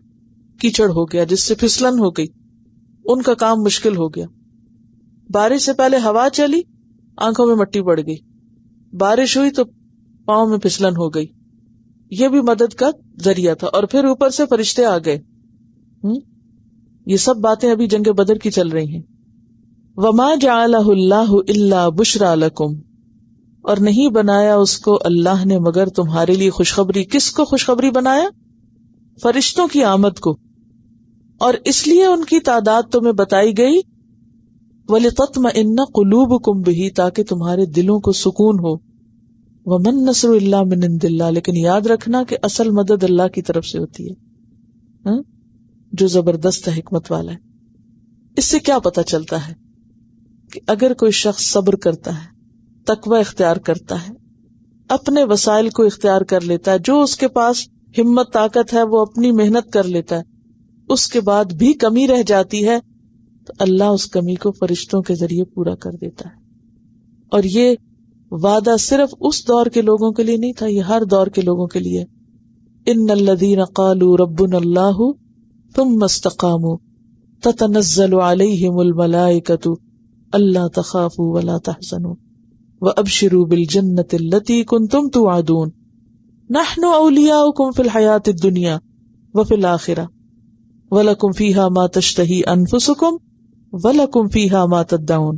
کیچڑ ہو گیا، جس سے پھسلن ہو گئی، ان کا کام مشکل ہو گیا. بارش سے پہلے ہوا چلی، آنکھوں میں مٹی پڑ گئی، بارش ہوئی تو پاؤں میں پھسلن ہو گئی. یہ بھی مدد کا ذریعہ تھا. اور پھر اوپر سے فرشتے آ گئے. یہ سب باتیں ابھی جنگ بدر کی چل رہی ہیں. وما جعلہ اللہ الا بشرا لکم، اور نہیں بنایا اس کو اللہ نے مگر تمہارے لیے خوشخبری. کس کو خوشخبری بنایا؟ فرشتوں کی آمد کو. اور اس لیے ان کی تعداد تمہیں بتائی گئی. وَلِتَطْمَئِنَّ قُلُوبُكُمْ بِهِ، تاکہ تمہارے دلوں کو سکون ہو. وَمَن نَّصْرُ إِلَّا مِنْ عِندِ اللَّهِ، لیکن یاد رکھنا کہ اصل مدد اللہ کی طرف سے ہوتی ہے، جو زبردست ہے، حکمت والا ہے. اس سے کیا پتہ چلتا ہے کہ اگر کوئی شخص صبر کرتا ہے، تقوی اختیار کرتا ہے، اپنے وسائل کو اختیار کر لیتا ہے، جو اس کے پاس ہمت طاقت ہے وہ اپنی محنت کر لیتا ہے، اس کے بعد بھی کمی رہ جاتی ہے تو اللہ اس کمی کو فرشتوں کے ذریعے پورا کر دیتا ہے. اور یہ وعدہ صرف اس دور کے لوگوں کے لیے نہیں تھا، یہ ہر دور کے لوگوں کے لیے. ان الذین قالوا ربنا اللہ ثم استقاموا تتنزل علیہم الملائکۃ الا تخافوا ولا تحزنوا وابشروا بالجنۃ التی کنتم توعدون نحن اولیاؤکم فی الحیاۃ الدنیا وفی الآخرہ وَلَكُمْ فِيهَا مَا تَشْتَهِي أَنفُسُكُمْ وَلَكُمْ فِيهَا مَا تَدَّعُونَ.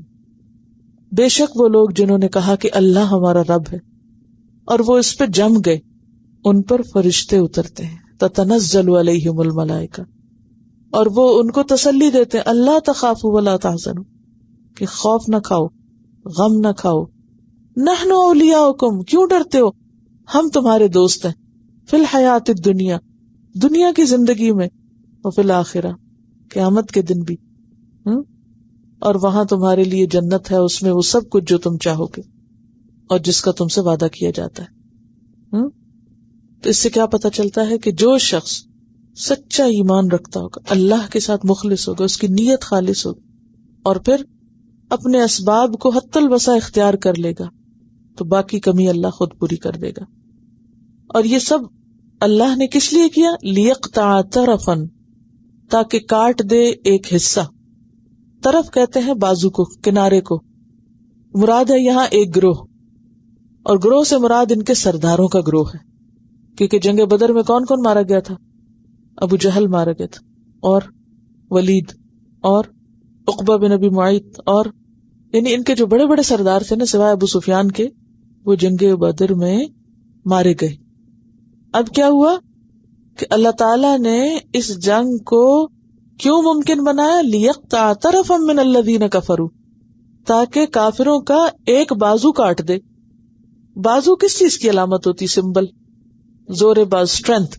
بے شک وہ لوگ جنہوں نے کہا کہ اللہ ہمارا رب ہے اور وہ اس پہ جم گئے، ان پر فرشتے اترتے ہیں. تَتَنَزَّلُ عَلَيْهِمُ الْمَلَائِكَةُ، اور وہ ان کو تسلی دیتے ہیں، اللہ تخافوا ولا تحزنوا، کہ خوف نہ کھاؤ، غم نہ کھاؤ. نحن اولیاؤکم، کیوں ڈرتے ہو، ہم تمہارے دوست ہیں. فی الحیات الدنیا، دنیا کی زندگی میں، وفی الآخرہ، قیامت کے دن بھی. اور وہاں تمہارے لیے جنت ہے، اس میں وہ سب کچھ جو تم چاہو گے اور جس کا تم سے وعدہ کیا جاتا ہے. تو اس سے کیا پتہ چلتا ہے کہ جو شخص سچا ایمان رکھتا ہوگا، اللہ کے ساتھ مخلص ہوگا، اس کی نیت خالص ہوگی، اور پھر اپنے اسباب کو حتی الوسع اختیار کر لے گا تو باقی کمی اللہ خود پوری کر دے گا. اور یہ سب اللہ نے کس لیے کیا؟ لیقطع طرفا، تاکہ کاٹ دے ایک حصہ. طرف کہتے ہیں بازو کو، کنارے کو. مراد ہے یہاں ایک گروہ، اور گروہ سے مراد ان کے سرداروں کا گروہ ہے، کیونکہ جنگ بدر میں کون کون مارا گیا تھا؟ ابو جہل مارا گیا تھا، اور ولید، اور عقبہ بن ابی معیط، اور یعنی ان کے جو بڑے بڑے سردار تھے نا سوائے ابو سفیان کے، وہ جنگ بدر میں مارے گئے. اب کیا ہوا کہ اللہ تعالیٰ نے اس جنگ کو کیوں ممکن بنایا؟ لیقطع طرفا من الذین کفروا، تاکہ کافروں کا ایک بازو کاٹ دے. بازو کس چیز کی علامت ہوتی؟ سمبل، زور باز، اسٹرینتھ.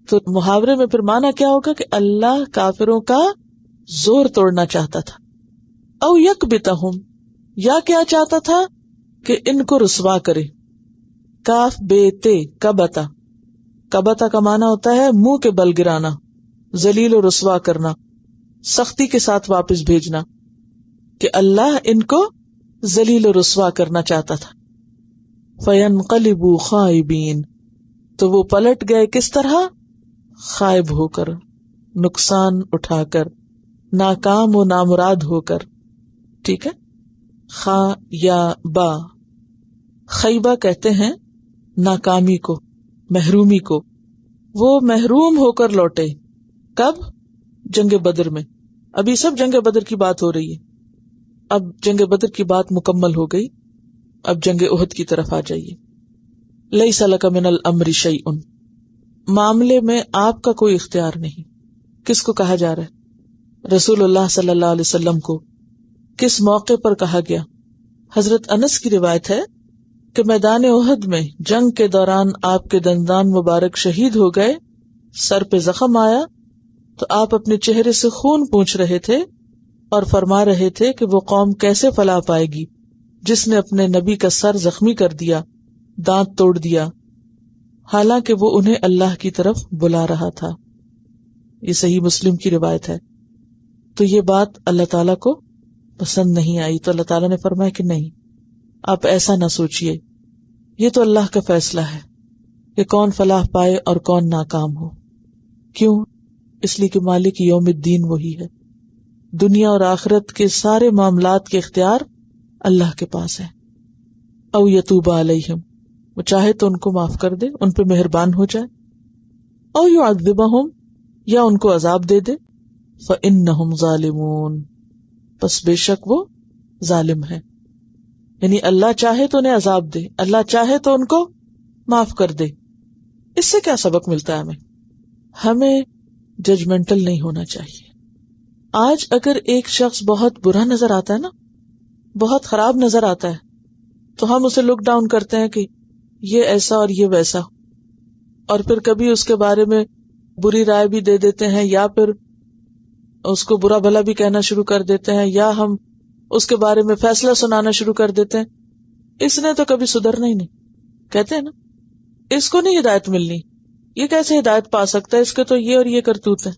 تو محاورے میں پھر معنی کیا ہوگا کہ اللہ کافروں کا زور توڑنا چاہتا تھا. او یکبتہم، یا کیا چاہتا تھا؟ کہ ان کو رسوا کرے. کاف بے تے، کبتا. کبتا کا معنی ہوتا ہے منہ کے بل گرانا، ذلیل و رسوا کرنا، سختی کے ساتھ واپس بھیجنا، کہ اللہ ان کو ذلیل و رسوا کرنا چاہتا تھا. فَيَنْقَلِبُوا خَائِبِينَ، تو وہ پلٹ گئے کس طرح؟ خائب ہو کر، نقصان اٹھا کر، ناکام و نامراد ہو کر. ٹھیک ہے، خا یا با. خیبہ کہتے ہیں ناکامی کو، محرومی کو. وہ محروم ہو کر لوٹے. کب؟ جنگ بدر میں. ابھی سب جنگ بدر کی بات ہو رہی ہے. اب جنگ بدر کی بات مکمل ہو گئی، اب جنگ احد کی طرف آ جائیے. لیس لک من الامر شیء، معاملے میں آپ کا کوئی اختیار نہیں. کس کو کہا جا رہا ہے؟ رسول اللہ صلی اللہ علیہ وسلم کو. کس موقع پر کہا گیا؟ حضرت انس کی روایت ہے کہ میدان احد میں جنگ کے دوران آپ کے دندان مبارک شہید ہو گئے، سر پہ زخم آیا تو آپ اپنے چہرے سے خون پونچھ رہے تھے اور فرما رہے تھے کہ وہ قوم کیسے فلاح پائے گی جس نے اپنے نبی کا سر زخمی کر دیا، دانت توڑ دیا، حالانکہ وہ انہیں اللہ کی طرف بلا رہا تھا. یہ صحیح مسلم کی روایت ہے. تو یہ بات اللہ تعالیٰ کو پسند نہیں آئی، تو اللہ تعالیٰ نے فرمایا کہ نہیں، آپ ایسا نہ سوچئے، یہ تو اللہ کا فیصلہ ہے کہ کون فلاح پائے اور کون ناکام ہو. کیوں؟ اس لیے کہ مالک یوم الدین وہی ہے. دنیا اور آخرت کے سارے معاملات کے اختیار اللہ کے پاس ہیں. او یتوب علیہم، وہ چاہے تو ان کو معاف کر دے، ان پہ مہربان ہو جائے، او یعذبہم، یا ان کو عذاب دے دے، فإنہم ظالمون، پس بے شک وہ ظالم ہے. یعنی اللہ چاہے تو انہیں عذاب دے، اللہ چاہے تو ان کو معاف کر دے. اس سے کیا سبق ملتا ہے ہمیں ججمنٹل نہیں ہونا چاہیے. آج اگر ایک شخص بہت برا نظر آتا ہے نا، بہت خراب نظر آتا ہے، تو ہم اسے لک ڈاؤن کرتے ہیں کہ یہ ایسا اور یہ ویسا، اور پھر کبھی اس کے بارے میں بری رائے بھی دے دیتے ہیں، یا پھر اس کو برا بھلا بھی کہنا شروع کر دیتے ہیں، یا ہم اس کے بارے میں فیصلہ سنانا شروع کر دیتے ہیں. اس نے تو کبھی سدھرنا ہی نہیں. کہتے ہیں نا، اس کو نہیں ہدایت ملنی، یہ کیسے ہدایت پا سکتا ہے، اس کے تو یہ اور یہ کرتوت ہے.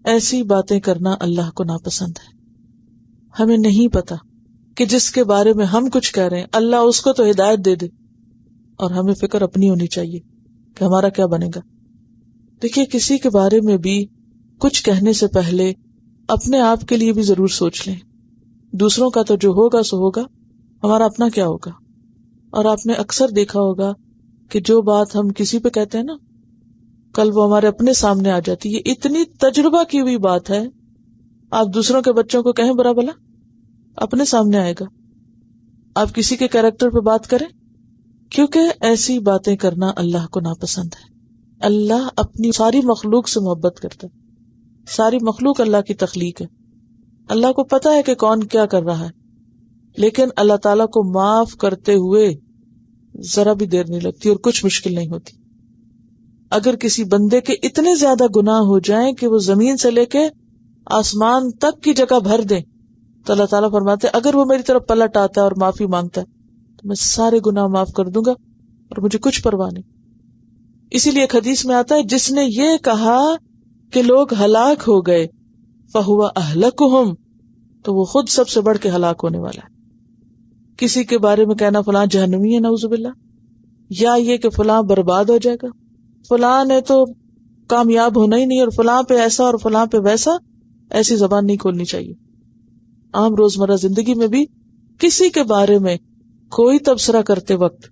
ایسی باتیں کرنا اللہ کو ناپسند ہے. ہمیں نہیں پتا کہ جس کے بارے میں ہم کچھ کہہ رہے ہیں اللہ اس کو تو ہدایت دے دے، اور ہمیں فکر اپنی ہونی چاہیے کہ ہمارا کیا بنے گا. دیکھیے، کسی کے بارے میں بھی کچھ کہنے سے پہلے اپنے آپ کے لیے بھی ضرور سوچ لیں. دوسروں کا تو جو ہوگا سو ہوگا، ہمارا اپنا کیا ہوگا. اور آپ نے اکثر دیکھا ہوگا کہ جو بات ہم کسی پہ کہتے ہیں نا، کل وہ ہمارے اپنے سامنے آ جاتی ہے. یہ اتنی تجربہ کی ہوئی بات ہے. آپ دوسروں کے بچوں کو کہیں برا بھلا، اپنے سامنے آئے گا. آپ کسی کے کیریکٹر پہ بات کریں، کیونکہ ایسی باتیں کرنا اللہ کو ناپسند ہے. اللہ اپنی ساری مخلوق سے محبت کرتا ہے. ساری مخلوق اللہ کی تخلیق ہے. اللہ کو پتا ہے کہ کون کیا کر رہا ہے، لیکن اللہ تعالیٰ کو معاف کرتے ہوئے ذرا بھی دیر نہیں لگتی اور کچھ مشکل نہیں ہوتی. اگر کسی بندے کے اتنے زیادہ گناہ ہو جائیں کہ وہ زمین سے لے کے آسمان تک کی جگہ بھر دیں، تو اللہ تعالیٰ فرماتے ہیں اگر وہ میری طرف پلٹ آتا ہے اور معافی مانگتا ہے تو میں سارے گناہ معاف کر دوں گا اور مجھے کچھ پرواہ نہیں. اسی لیے ایک حدیث میں آتا ہے، جس نے یہ کہا کہ لوگ ہلاک ہو گئے فَهُوَ أَهْلَكُهُمْ، تو وہ خود سب سے بڑھ کے ہلاک ہونے والا ہے. کسی کے بارے میں کہنا فلاں جہنمی ہے نعوذ باللہ، یا یہ کہ فلاں برباد ہو جائے گا، فلاں نے تو کامیاب ہونا ہی نہیں، اور فلاں پہ ایسا اور فلاں پہ ویسا، ایسی زبان نہیں کھولنی چاہیے. عام روزمرہ زندگی میں بھی کسی کے بارے میں کوئی تبصرہ کرتے وقت،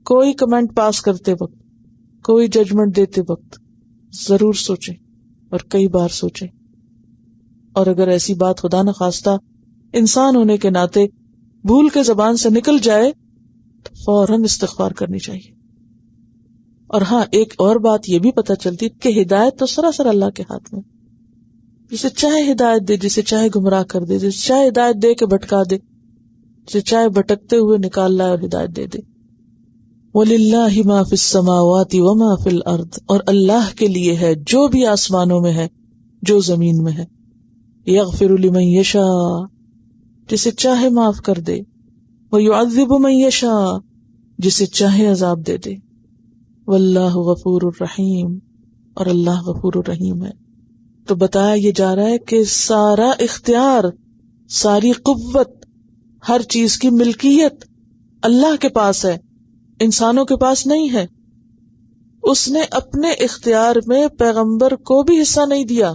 کوئی کمنٹ پاس کرتے وقت، کوئی ججمنٹ دیتے وقت ضرور سوچیں، اور کئی بار سوچیں. اور اگر ایسی بات خدا نہ خواستہ انسان ہونے کے ناطے بھول کے زبان سے نکل جائے تو فوراً استغفار کرنی چاہیے. اور ہاں، ایک اور بات یہ بھی پتہ چلتی کہ ہدایت تو سراسر اللہ کے ہاتھ میں، جسے چاہے ہدایت دے، جسے چاہے گمراہ کر دے، جسے چاہے ہدایت دے کے بھٹکا دے، جسے چاہے بھٹکتے ہوئے نکال لائے اور ہدایت دے دے. وَلِلَّهِ مَا فِي السَّمَاوَاتِ وَمَا فِي الْأَرْضِ، اور اللہ کے لیے ہے جو بھی آسمانوں میں ہے، جو زمین میں ہے. يَغْفِرُ لِمَن يَشَاءُ، جسے چاہے معاف کر دے، وَيُعَذِّبُ مَن يَشَاءُ، جسے چاہے عذاب دے دے. واللہ غفور الرحیم، اور اللہ غفور الرحیم ہے. تو بتایا یہ جا رہا ہے کہ سارا اختیار، ساری قوت، ہر چیز کی ملکیت اللہ کے پاس ہے، انسانوں کے پاس نہیں ہے. اس نے اپنے اختیار میں پیغمبر کو بھی حصہ نہیں دیا.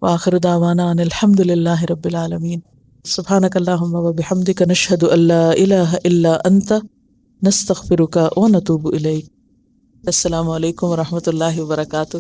وآخر دعوانا ان الحمد للہ رب العالمین. سبحانک اللہم وبحمدک، نشہد ان لا الہ الا انت، نستغفرک ونتوب الیک. السلام علیکم ورحمۃ اللہ وبرکاتہ.